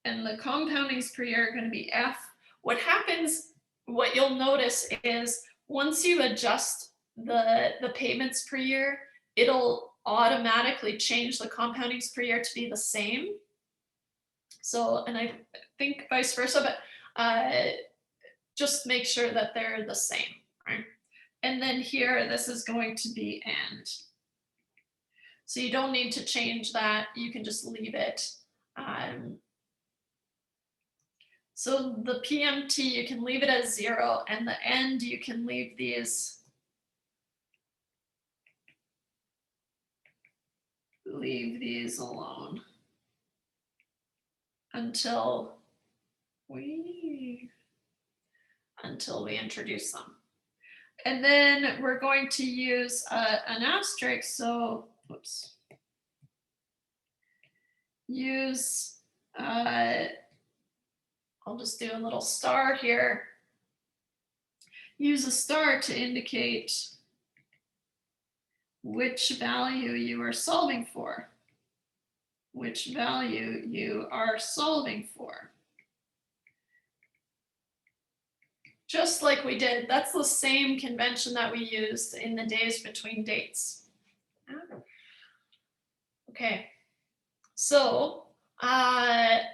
and the compoundings per year are going to be F. What happens, what you'll notice is once you adjust the payments per year, it'll automatically change the compoundings per year to be the same. So, and I think vice versa, but just make sure that they're the same, right? And then here, this is going to be end. So you don't need to change that. You can just leave it. So the PMT, you can leave it as 0, and the end, you can leave these. Leave these alone until we introduce them. And then we're going to use an asterisk. So, oops. Use, I'll just do a little star here. Use a star to indicate which value you are solving for. Which value you are solving for. Just like we did, that's the same convention that we used in the days between dates. Okay, so I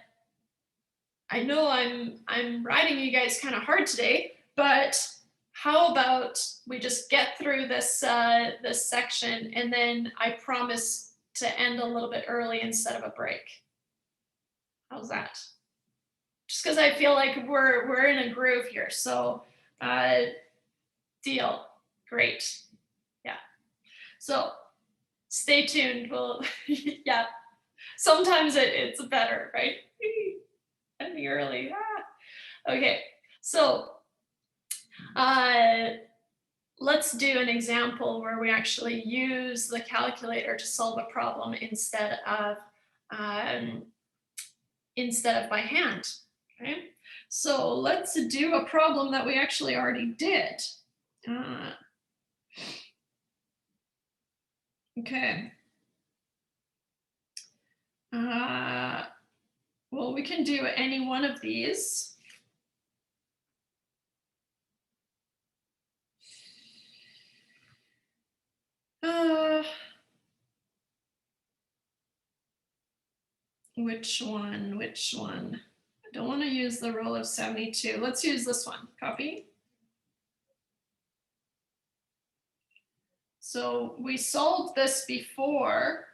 know I'm riding you guys kind of hard today, but how about we just get through this this section, and then I promise to end a little bit early instead of a break. How's that? Just because I feel like we're in a groove here. So deal. Great. Yeah. So stay tuned. We'll yeah. Sometimes it's better, right? Ending early. Ah. Okay. So let's do an example where we actually use the calculator to solve a problem instead of by hand. Okay, so let's do a problem that we actually already did. Okay. Well, we can do any one of these. Which one? I don't want to use the rule of 72. Let's use this one. Copy. So we solved this before.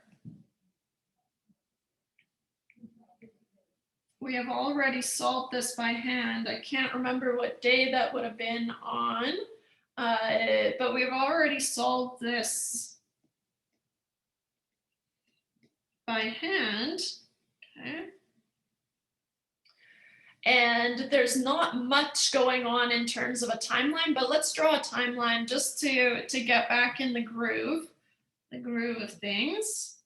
We have already solved this by hand. I can't remember what day that would have been on. but we've already solved this by hand. Okay. And there's not much going on in terms of a timeline, but let's draw a timeline just to get back in the groove of things.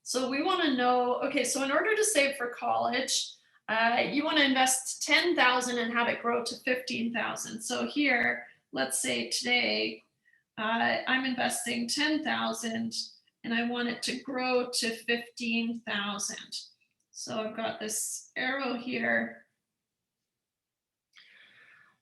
So we want to know, okay, so in order to save for college, you want to invest 10,000 and have it grow to 15,000. So here, let's say today, I'm investing 10,000 and I want it to grow to 15,000. So I've got this arrow here.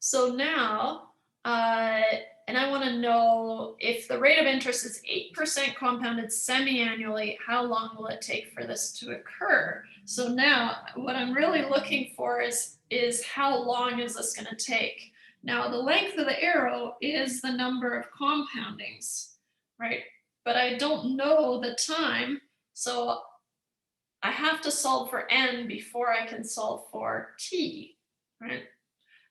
So now, and I want to know if the rate of interest is 8% compounded semi-annually, how long will it take for this to occur? So now what I'm really looking for is how long is this going to take? Now the length of the arrow is the number of compoundings, right? But I don't know the time, so I have to solve for n before I can solve for t, right?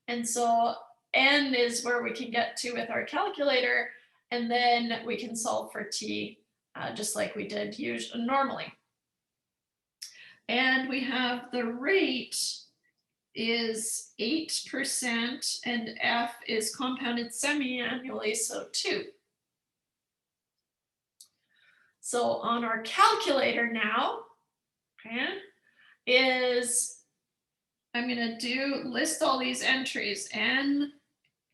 And so n is where we can get to with our calculator, and then we can solve for t just like we did normally. And we have the rate is 8% and f is compounded semi-annually, so 2. So on our calculator now, okay, I'm going to list all these entries and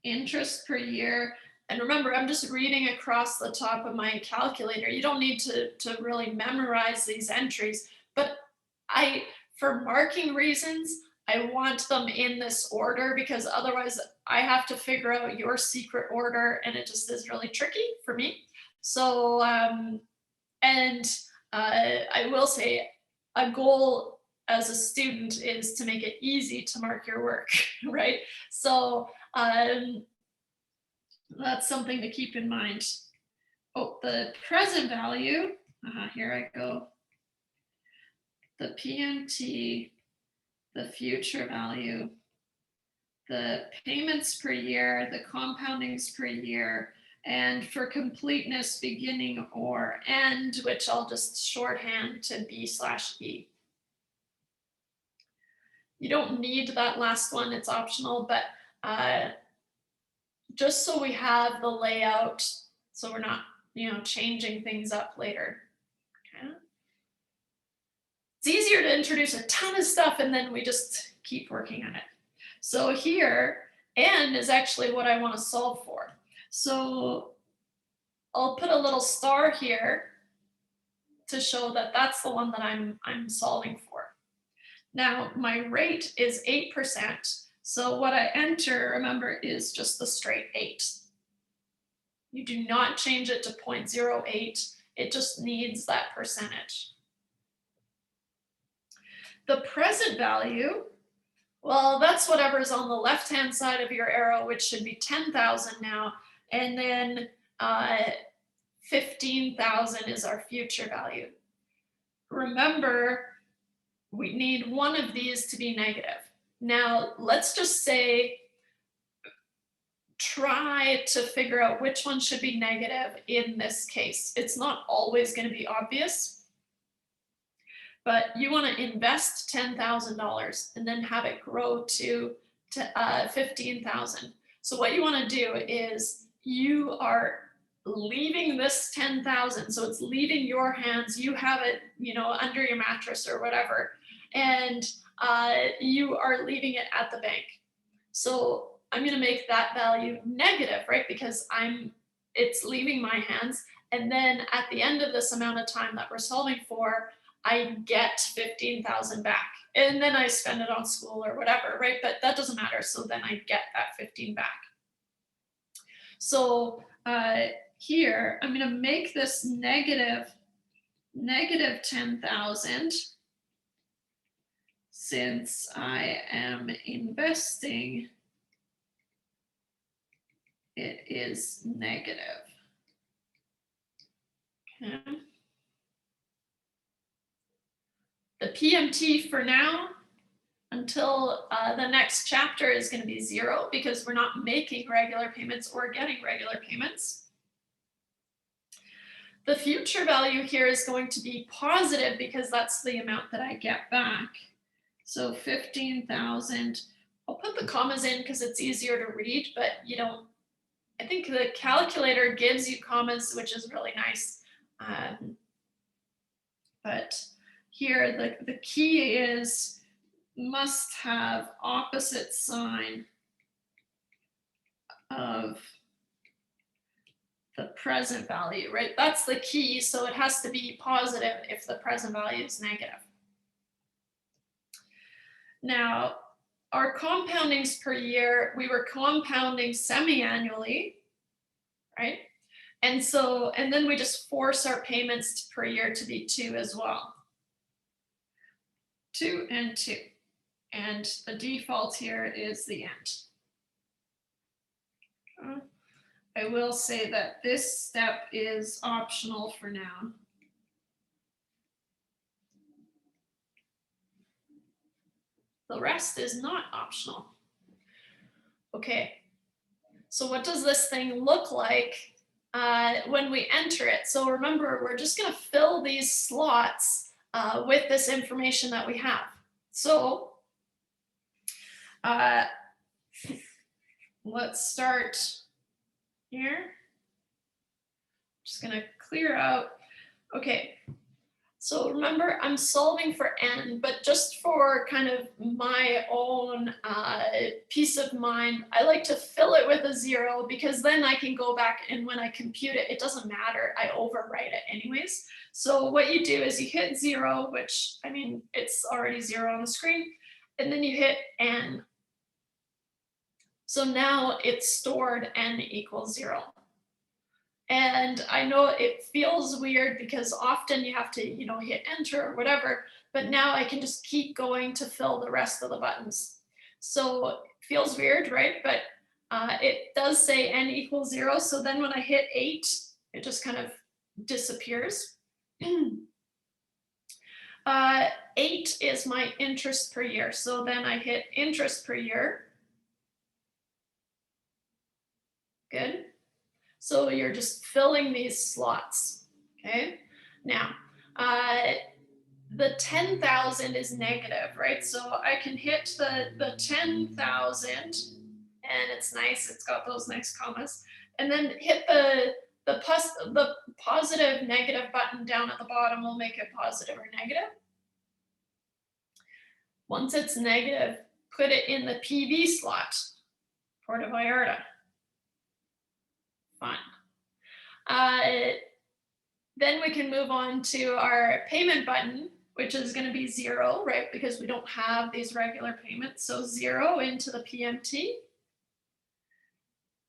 interest per year. And remember, I'm just reading across the top of my calculator. You don't need to really memorize these entries, but for marking reasons, I want them in this order because otherwise I have to figure out your secret order and it just is really tricky for me. So, I will say a goal as a student is to make it easy to mark your work, right? So that's something to keep in mind. Oh, the present value, here I go. The PMT, the future value, the payments per year, the compoundings per year, and for completeness, beginning or end, which I'll just shorthand to B/E. You don't need that last one, it's optional, but just so we have the layout, so we're not, changing things up later. Okay. It's easier to introduce a ton of stuff and then we just keep working on it. So here, n is actually what I want to solve for. So I'll put a little star here to show that that's the one that I'm solving for. Now my rate is 8%. So what I enter, remember, is just the straight 8. You do not change it to 0.08. It just needs that percentage. The present value, well, that's whatever's on the left-hand side of your arrow, which should be 10,000 now. And then 15,000 is our future value. Remember, we need one of these to be negative. Now, let's just say, try to figure out which one should be negative in this case. It's not always going to be obvious, but you want to invest $10,000 and then have it grow to 15,000. So what you want to do is you are leaving this 10,000, so it's leaving your hands. You have it, under your mattress or whatever, and you are leaving it at the bank. So I'm going to make that value negative, right? Because it's leaving my hands. And then at the end of this amount of time that we're solving for, I get 15,000 back. And then I spend it on school or whatever, right? But that doesn't matter. So then I get that 15 back. So here, I'm going to make this negative 10,000 since I am investing. It is negative. Okay. The PMT for now, until the next chapter is going to be 0 because we're not making regular payments or getting regular payments. The future value here is going to be positive because that's the amount that I get back. So 15,000. I'll put the commas in because it's easier to read, but you don't. I think the calculator gives you commas, which is really nice. But here the key is must have opposite sign of the present value, right? That's the key. So it has to be positive if the present value is negative. Now, our compoundings per year, we were compounding semi-annually, right? And then we just force our payments per year to be 2 as well. 2 and 2. And the default here is the end. I will say that this step is optional for now. The rest is not optional. Okay, so what does this thing look like when we enter it? So remember, we're just going to fill these slots with this information that we have. So let's start here. Just going to clear out. Okay. So remember, I'm solving for n, but just for kind of my own peace of mind, I like to fill it with a 0 because then I can go back and when I compute it, it doesn't matter. I overwrite it anyways. So what you do is you hit 0, which I mean, it's already 0 on the screen, and then you hit n. So now it's stored n equals 0. And I know it feels weird because often you have to, hit enter or whatever, but now I can just keep going to fill the rest of the buttons. So it feels weird, right? But it does say n equals 0. So then when I hit 8, it just kind of disappears. 8 is my interest per year. So then I hit interest per year. Good. So you're just filling these slots, okay? Now, the 10,000 is negative, right? So I can hit the 10,000, and it's nice. It's got those nice commas, and then hit the positive negative button down at the bottom will make it positive or negative. Once it's negative, put it in the PV slot, Puerto Vallarta. Fun. Then we can move on to our payment button, which is going to be 0, right? Because we don't have these regular payments. So 0 into the PMT.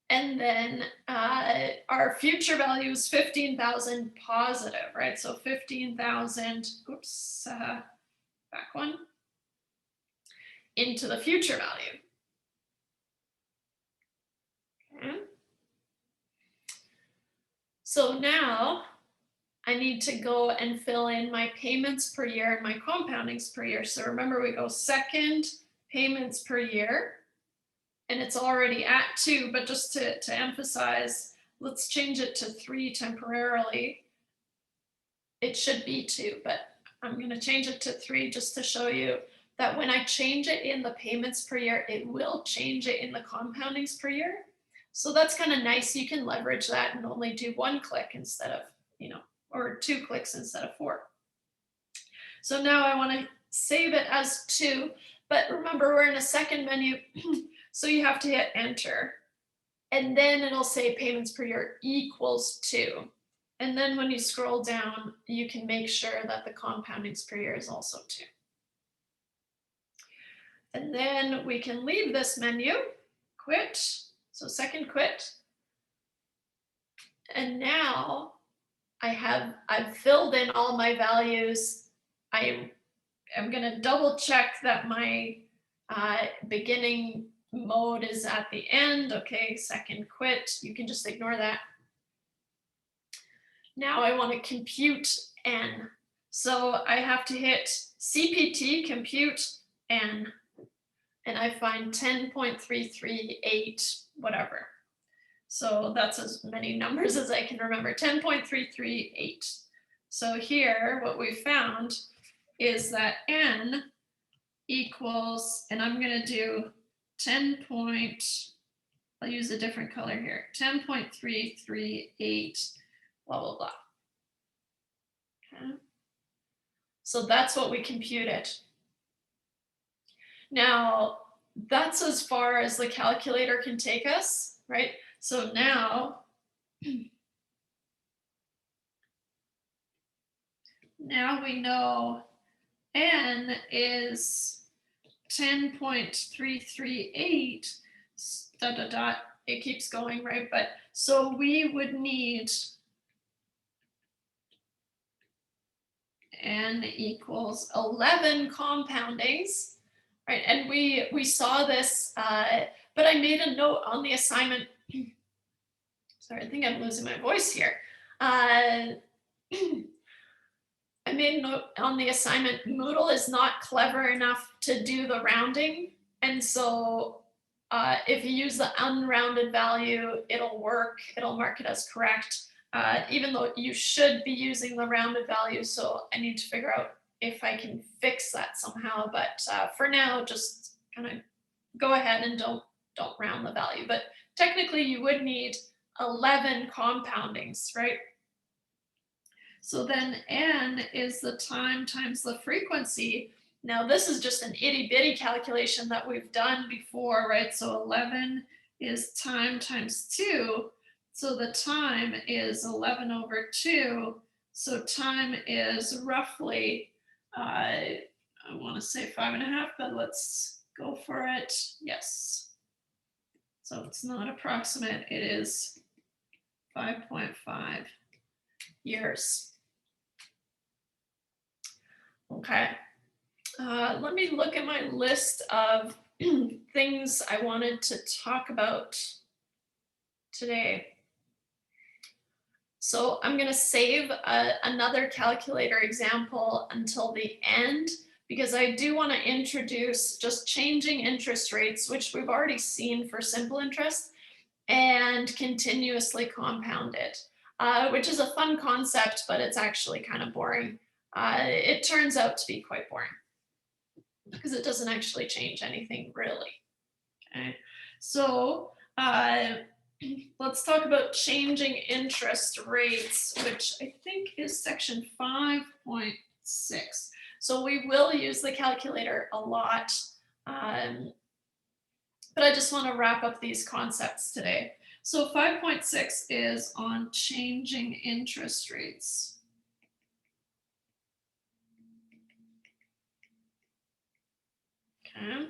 And then our future value is 15,000 positive, right? So 15,000, oops, back one, into the future value. Okay. So now I need to go and fill in my payments per year and my compoundings per year. So remember, we go second payments per year, and it's already at 2, but just to emphasize, let's change it to 3 temporarily. It should be 2, but I'm going to change it to 3 just to show you that when I change it in the payments per year, it will change it in the compoundings per year. So that's kind of nice. You can leverage that and only do 1 click instead of, or 2 clicks instead of 4. So now I want to save it as 2, but remember we're in a second menu, so you have to hit enter. And then it'll say payments per year equals 2. And then when you scroll down, you can make sure that the compoundings per year is also 2. And then we can leave this menu, quit. So second quit. And now I've filled in all my values. I am going to double check that my beginning mode is at the end. Okay, second quit. You can just ignore that. Now I want to compute n. So I have to hit CPT, compute n. and I find 10.338 whatever. So that's as many numbers as I can remember, 10.338. So here, what we found is that n equals, and I'm going to do 10 point, I'll use a different color here, 10.338, blah, blah, blah. Okay. So that's what we computed. Now, that's as far as the calculator can take us, right? So now we know n is 10.338, dot, dot, dot, it keeps going, right? But so we would need n equals 11 compoundings, right? And we saw this, but I made a note on the assignment. Sorry, I think I'm losing my voice here. I made a note on the assignment. Moodle is not clever enough to do the rounding, and so if you use the unrounded value, it'll work. It'll mark it as correct, even though you should be using the rounded value. So I need to figure out if I can fix that somehow. But for now, just kind of go ahead and don't round the value. But technically, you would need 11 compoundings, right? So then n is the time times the frequency. Now this is just an itty bitty calculation that we've done before, right? So 11 is time times 2. So the time is 11 over 2. So time is roughly, I want to say 5.5, but let's go for it. Yes. So it's not approximate, it is 5.5 years. Okay, let me look at my list of things I wanted to talk about today. So I'm going to save another calculator example until the end, because I do want to introduce just changing interest rates, which we've already seen for simple interest, and continuously compounded, which is a fun concept, but it's actually kind of boring. It turns out to be quite boring because it doesn't actually change anything really. Okay, so let's talk about changing interest rates, which I think is section 5.6. So we will use the calculator a lot, but I just want to wrap up these concepts today. So 5.6 is on changing interest rates. Okay.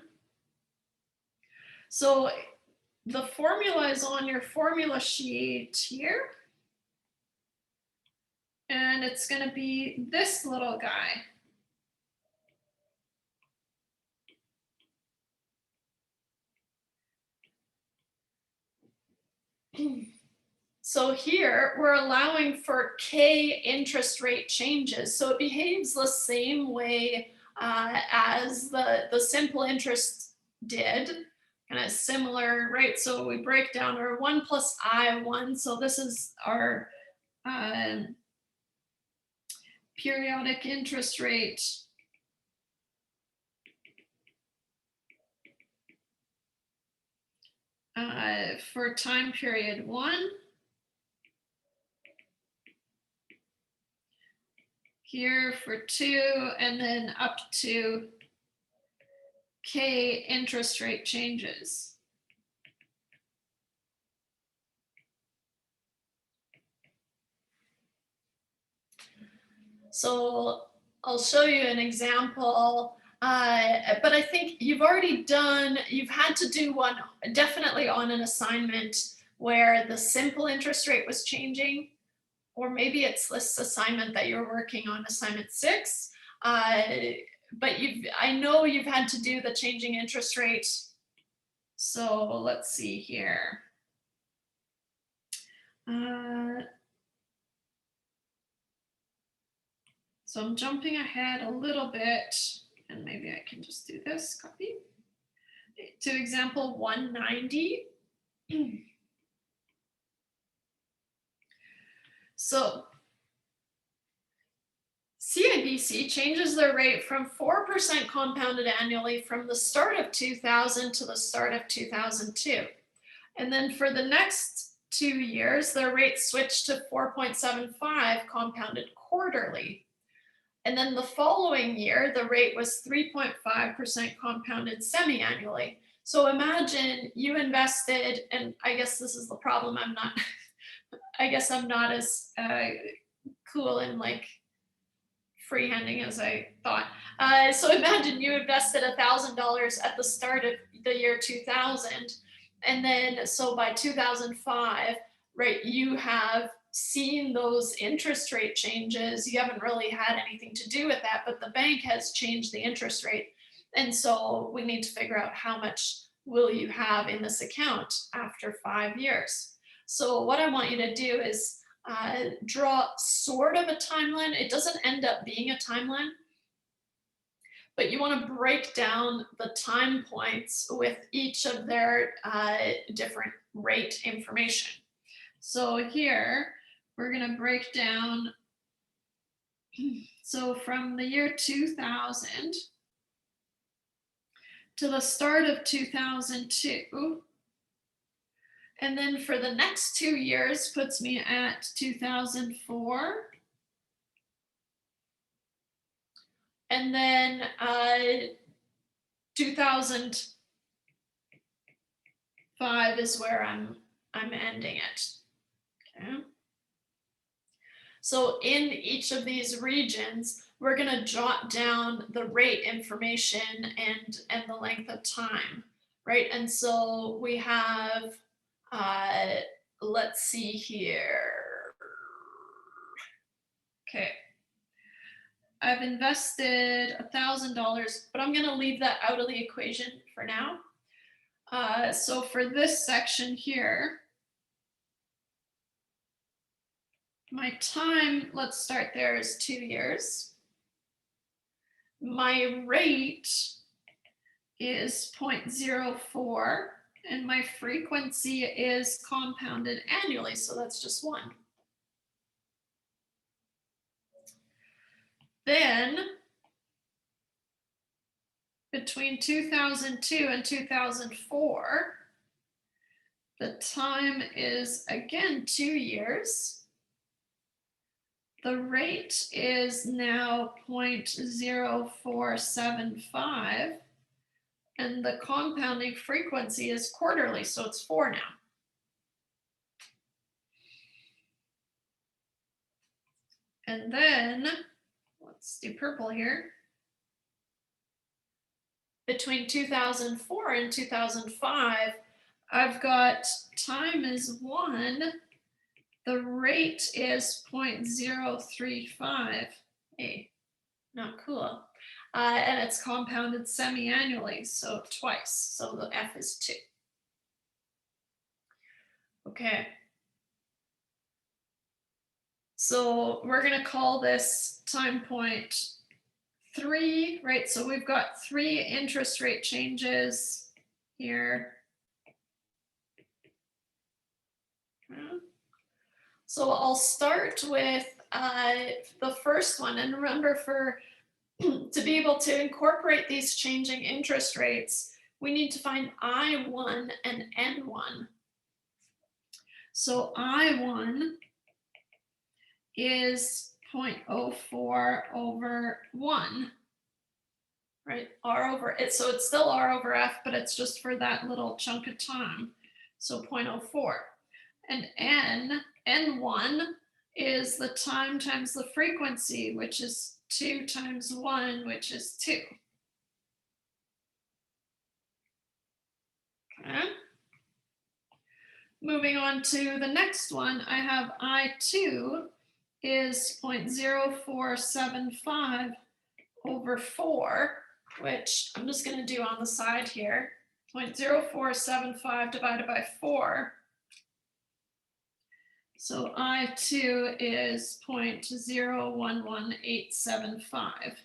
So the formula is on your formula sheet here. And it's going to be this little guy. So here we're allowing for K interest rate changes. So it behaves the same way as the simple interest did, kind of similar, right? So we break down our 1 plus I1. So this is our periodic interest rate. For time period 1. Here for 2, and then up to K interest rate changes. So I'll show you an example, but I think you've had to do one definitely on an assignment where the simple interest rate was changing, or maybe it's this assignment that you're working on, assignment 6. But I know you've had to do the changing interest rate. So let's see here. So I'm jumping ahead a little bit, and maybe I can just do this, copy. to example 190. So CIBC changes their rate from 4% compounded annually from the start of 2000 to the start of 2002. And then for the next 2 years, their rate switched to 4.75 compounded quarterly. And then the following year, the rate was 3.5% compounded semi-annually. So imagine you invested, and I guess this is the problem, I guess I'm not as cool and like freehanding as I thought. So imagine you invested $1,000 at the start of the year 2000, and then so by 2005, right, you have seen those interest rate changes. You haven't really had anything to do with that, but the bank has changed the interest rate, and so we need to figure out how much will you have in this account after 5 years. So what I want you to do is draw sort of a timeline. It doesn't end up being a timeline, but you want to break down the time points with each of their different rate information. So here we're going to break down. So from the year 2000 to the start of 2002. And then for the next 2 years puts me at 2004. And then 2005 is where I'm ending it. Okay. So in each of these regions, we're going to jot down the rate information and the length of time, right? And so we have, let's see here. Okay. I've invested $1,000, but I'm going to leave that out of the equation for now. So for this section here, my time, let's start there, is 2 years. My rate is 0.04, and my frequency is compounded annually, so that's just 1. Then, between 2002 and 2004, the time is again 2 years. The rate is now 0.0475, and the compounding frequency is quarterly, so it's 4 now. And then, let's do purple here. Between 2004 and 2005, I've got time is 1. The rate is 0.035. Hey, not cool. And it's compounded semi-annually, so twice. So the F is 2. Okay. So we're going to call this time point 3, right? So we've got 3 interest rate changes here. So I'll start with the first one. And remember, to be able to incorporate these changing interest rates, we need to find I1 and N1. So I1 is 0.04 over 1, right? R over it. So it's still R over F, but it's just for that little chunk of time. So 0.04. And N1 is the time times the frequency, which is 2 times 1, which is 2. Okay. Moving on to the next one, I have I2 is 0.0475 over 4, which I'm just going to do on the side here. 0.0475 divided by 4. So I2 is 0.011875.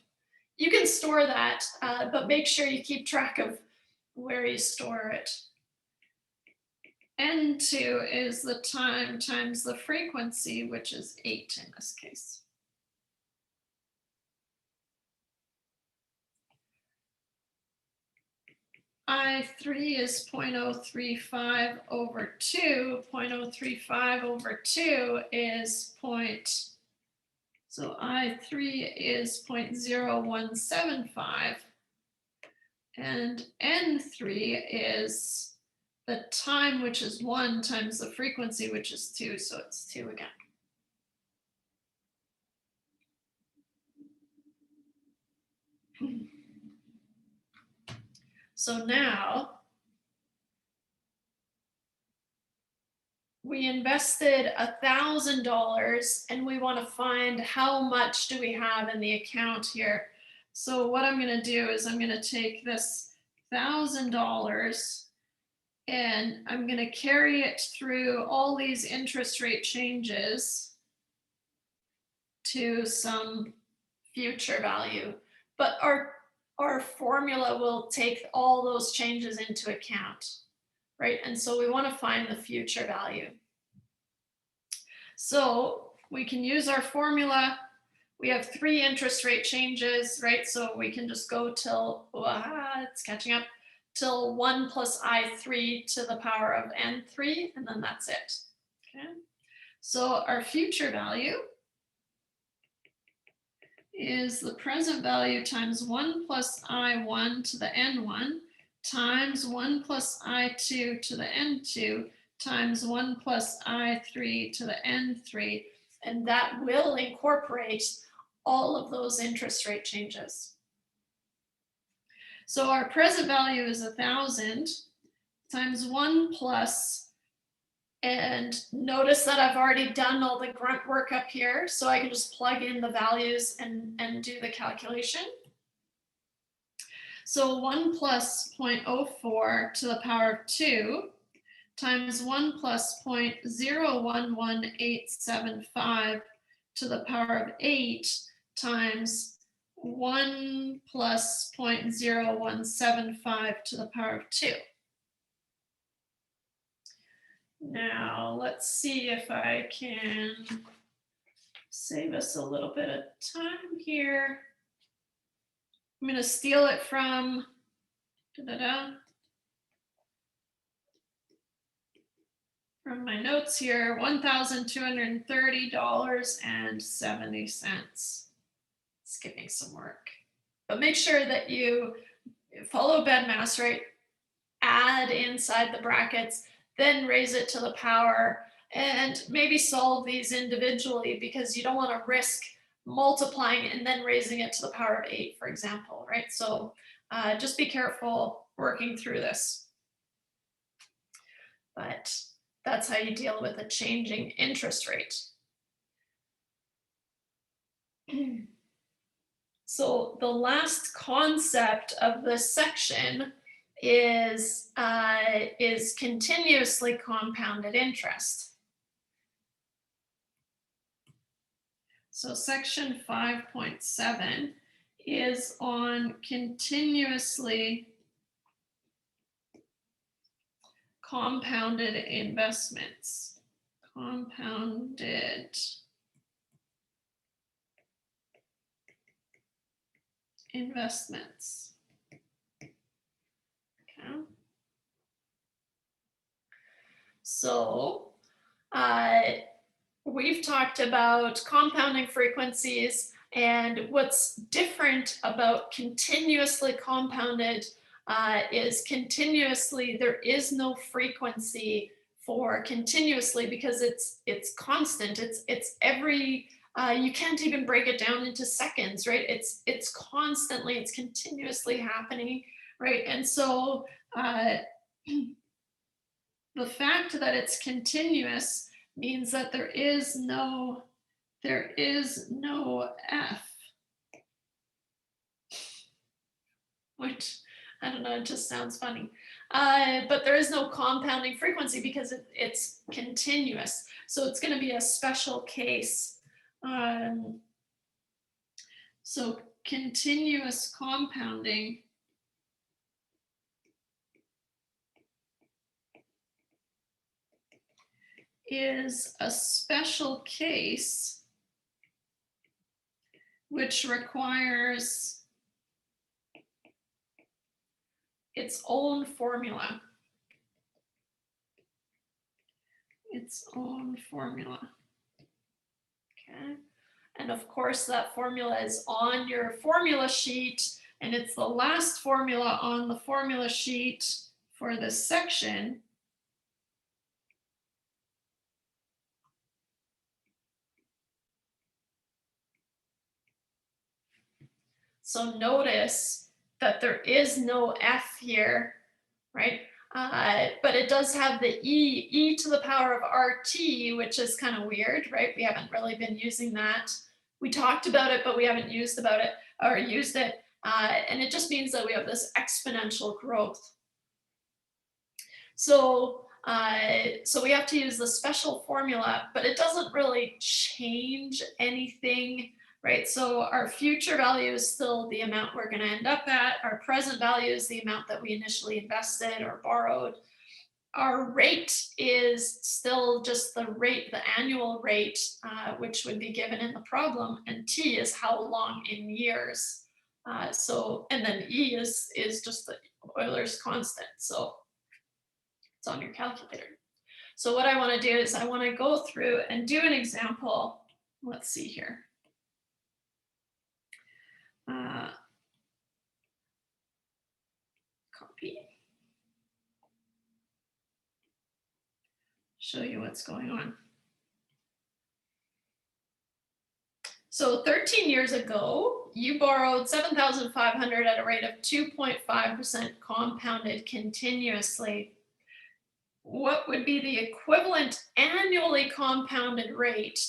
You can store that, but make sure you keep track of where you store it. N2 is the time times the frequency, which is 8 in this case. I3 is 0.035 over 2. 0.035 over 2 is so I3 is 0.0175. And N3 is the time, which is 1, times the frequency, which is 2. So it's 2 again. So now we invested $1,000 and we want to find how much do we have in the account here. So what I'm going to do is I'm going to take this $1,000 and I'm going to carry it through all these interest rate changes to some future value. But our formula will take all those changes into account, right? And so we want to find the future value. So we can use our formula. We have 3 interest rate changes, right? So we can just go till, it's catching up, till 1 plus I3 to the power of N3, and then that's it, okay? So our future value is the present value times 1 plus I1 to the N1 times 1 plus I2 to the N2 times 1 plus I3 to the N3, and that will incorporate all of those interest rate changes. So our present value is 1,000 times 1 plus, and notice that I've already done all the grunt work up here, so I can just plug in the values and do the calculation. So 1 plus 0.04 to the power of 2 times 1 plus 0.011875 to the power of 8 times 1 plus 0.0175 to the power of 2. Now let's see if I can save us a little bit of time here. I'm going to steal it from from my notes here, $1,230.70. Skipping some work. But make sure that you follow BEDMAS, right? Add inside the brackets, then raise it to the power, and maybe solve these individually because you don't want to risk multiplying and then raising it to the power of 8, for example, right? So just be careful working through this. But that's how you deal with a changing interest rate. So the last concept of this section is continuously compounded interest. So section 5.7 is on continuously compounded investments. Compounded investments. Okay. So we've talked about compounding frequencies, and what's different about continuously compounded is continuously, there is no frequency for continuously because it's constant. It's every you can't even break it down into seconds, right? It's constantly, it's continuously happening, right? And so the fact that it's continuous means that there is no F, which I don't know, it just sounds funny. But there is no compounding frequency because it's continuous. So it's going to be a special case. So continuous compounding is a special case which requires its own formula. Its own formula. Okay. And of course, that formula is on your formula sheet, and it's the last formula on the formula sheet for this section. So notice that there is no F here, right? But it does have the e to the power of RT, which is kind of weird, right? We haven't really been using that. We talked about it, but we haven't used it. And it just means that we have this exponential growth. So we have to use the special formula, but it doesn't really change anything, right? So our future value is still the amount we're going to end up at. Our present value is the amount that we initially invested or borrowed. Our rate is still just the rate, the annual rate, which would be given in the problem, and T is how long in years. And then E is just the Euler's constant. So it's on your calculator. So what I want to do is I want to go through and do an example. Let's see here. Copy. Show you what's going on. So 13 years ago, you borrowed $7,500 at a rate of 2.5% compounded continuously. What would be the equivalent annually compounded rate,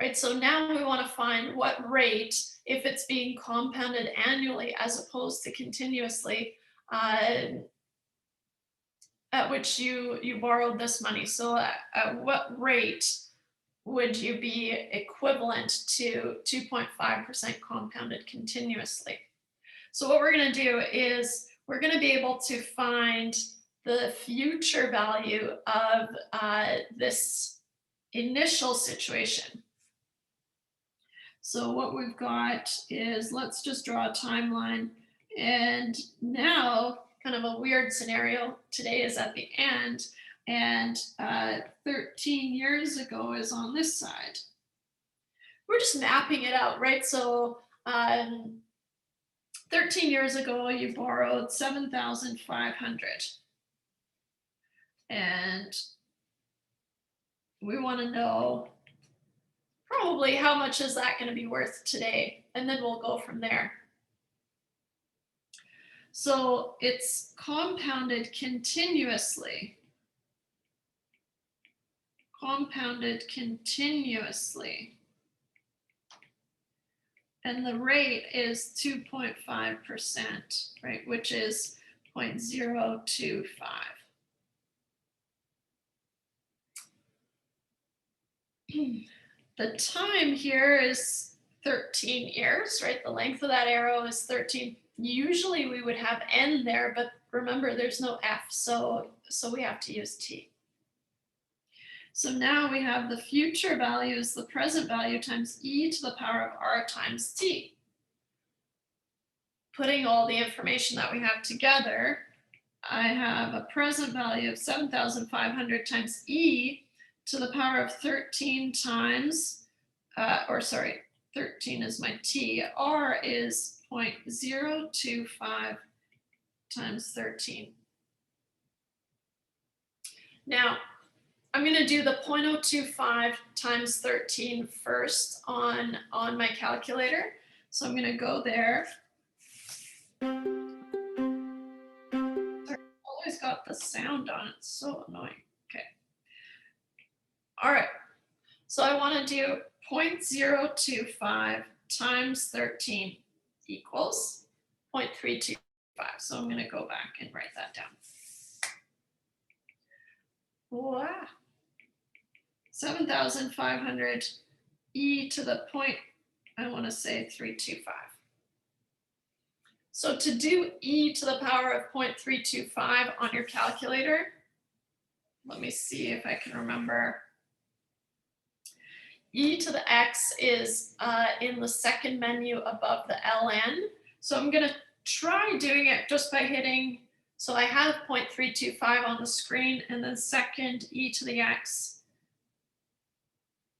right? So now we want to find what rate, if it's being compounded annually as opposed to continuously, at which you borrowed this money. So at what rate would you be equivalent to 2.5% compounded continuously? So what we're going to do is we're going to be able to find the future value of this initial situation. So what we've got is, let's just draw a timeline. And now, kind of a weird scenario, today is at the end, and 13 years ago is on this side. We're just mapping it out, right? So 13 years ago, you borrowed $7,500. And we want to know probably how much is that going to be worth today, and then we'll go from there. So it's compounded continuously. Compounded continuously. And the rate is 2.5%, right, which is 0.025. The time here is 13 years, right? The length of that arrow is 13. Usually we would have N there, but remember there's no F, so we have to use T. So now we have the future value is the present value times e to the power of r times t. Putting all the information that we have together, I have a present value of 7,500 times e to the power of 13 times, 13 is my t, r is 0.025 times 13. Now, I'm going to do the 0.025 times 13 first on my calculator. So I'm going to go there. It's always got the sound on it. It's so annoying. Okay. All right. So I want to do 0.025 times 13 equals 0.325. So I'm going to go back and write that down. Wow. 7,500 e to the point, I want to say 325. So to do e to the power of 0.325 on your calculator, let me see if I can remember e to the x is in the second menu above the ln. So I'm gonna try doing it just by hitting, so I have 0.325 on the screen and then second e to the x.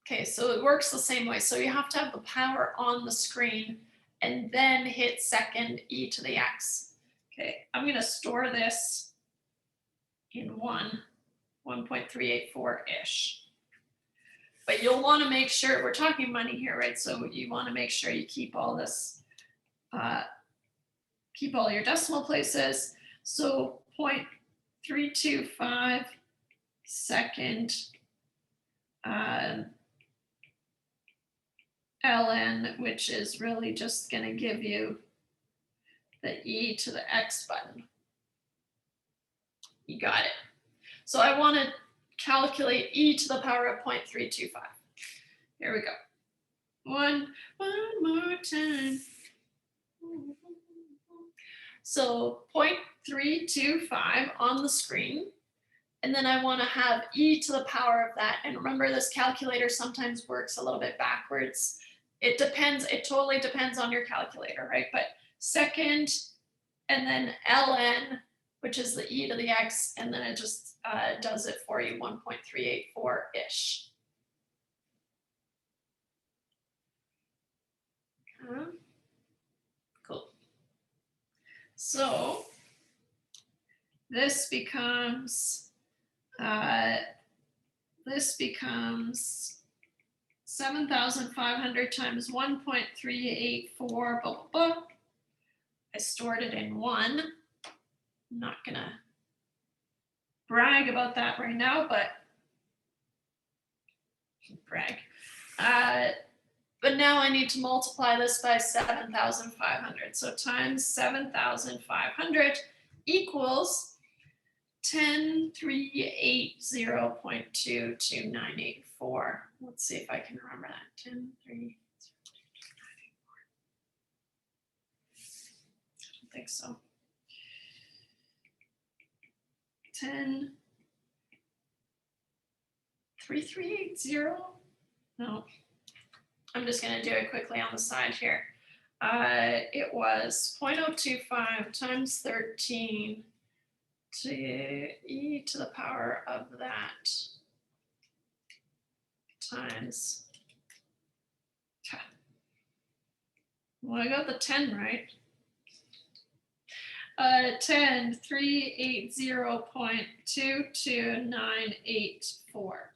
Okay, so it works the same way. So you have to have the power on the screen and then hit second e to the x. Okay, I'm gonna store this in 1.384-ish. But you'll want to make sure, we're talking money here, right? So you want to make sure you keep all this, keep all your decimal places. So 0.325 second ln, which is really just going to give you the e to the x button. You got it. So I want to calculate e to the power of 0.325. Here we go. One more time. So 0.325 on the screen. And then I want to have e to the power of that. And remember, this calculator sometimes works a little bit backwards. It depends, it totally depends on your calculator, right? But second, and then ln, which is the e to the x, and then it just does it for you, 1.384-ish. Cool. So this becomes 7,500 times 1.384, blah, blah, blah. I stored it in 1. I'm not gonna brag about that right now, but brag. But now I need to multiply this by 7,500. So times 7,500 equals 10,380.22984. Let's see if I can remember that. 10,380.22984. I don't think so. 10,380. No. I'm just going to do it quickly on the side here. It was 0.025 times 13 to e to the power of that times 10. Well, I got the 10 right. 10,380.2294.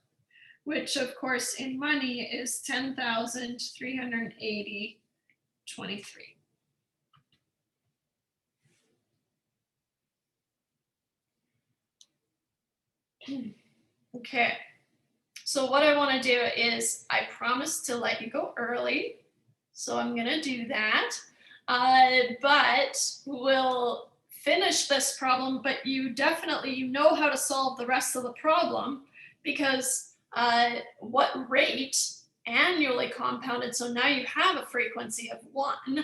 which of course in money is 10,380.23. Okay, so what I want to do is I promised to let you go early, so I'm gonna do that, but we'll finish this problem, but you definitely, know how to solve the rest of the problem, because what rate annually compounded, so now you have a frequency of 1,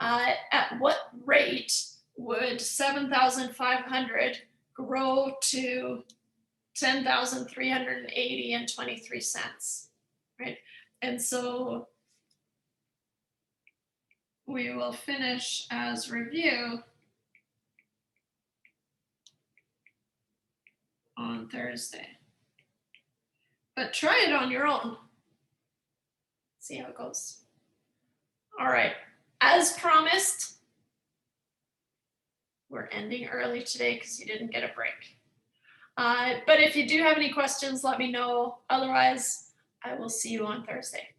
at what rate would 7,500 grow to 10,380.23, right? And so we will finish as review on Thursday. But try it on your own. See how it goes. All right, as promised, we're ending early today because you didn't get a break. But if you do have any questions, let me know. Otherwise, I will see you on Thursday.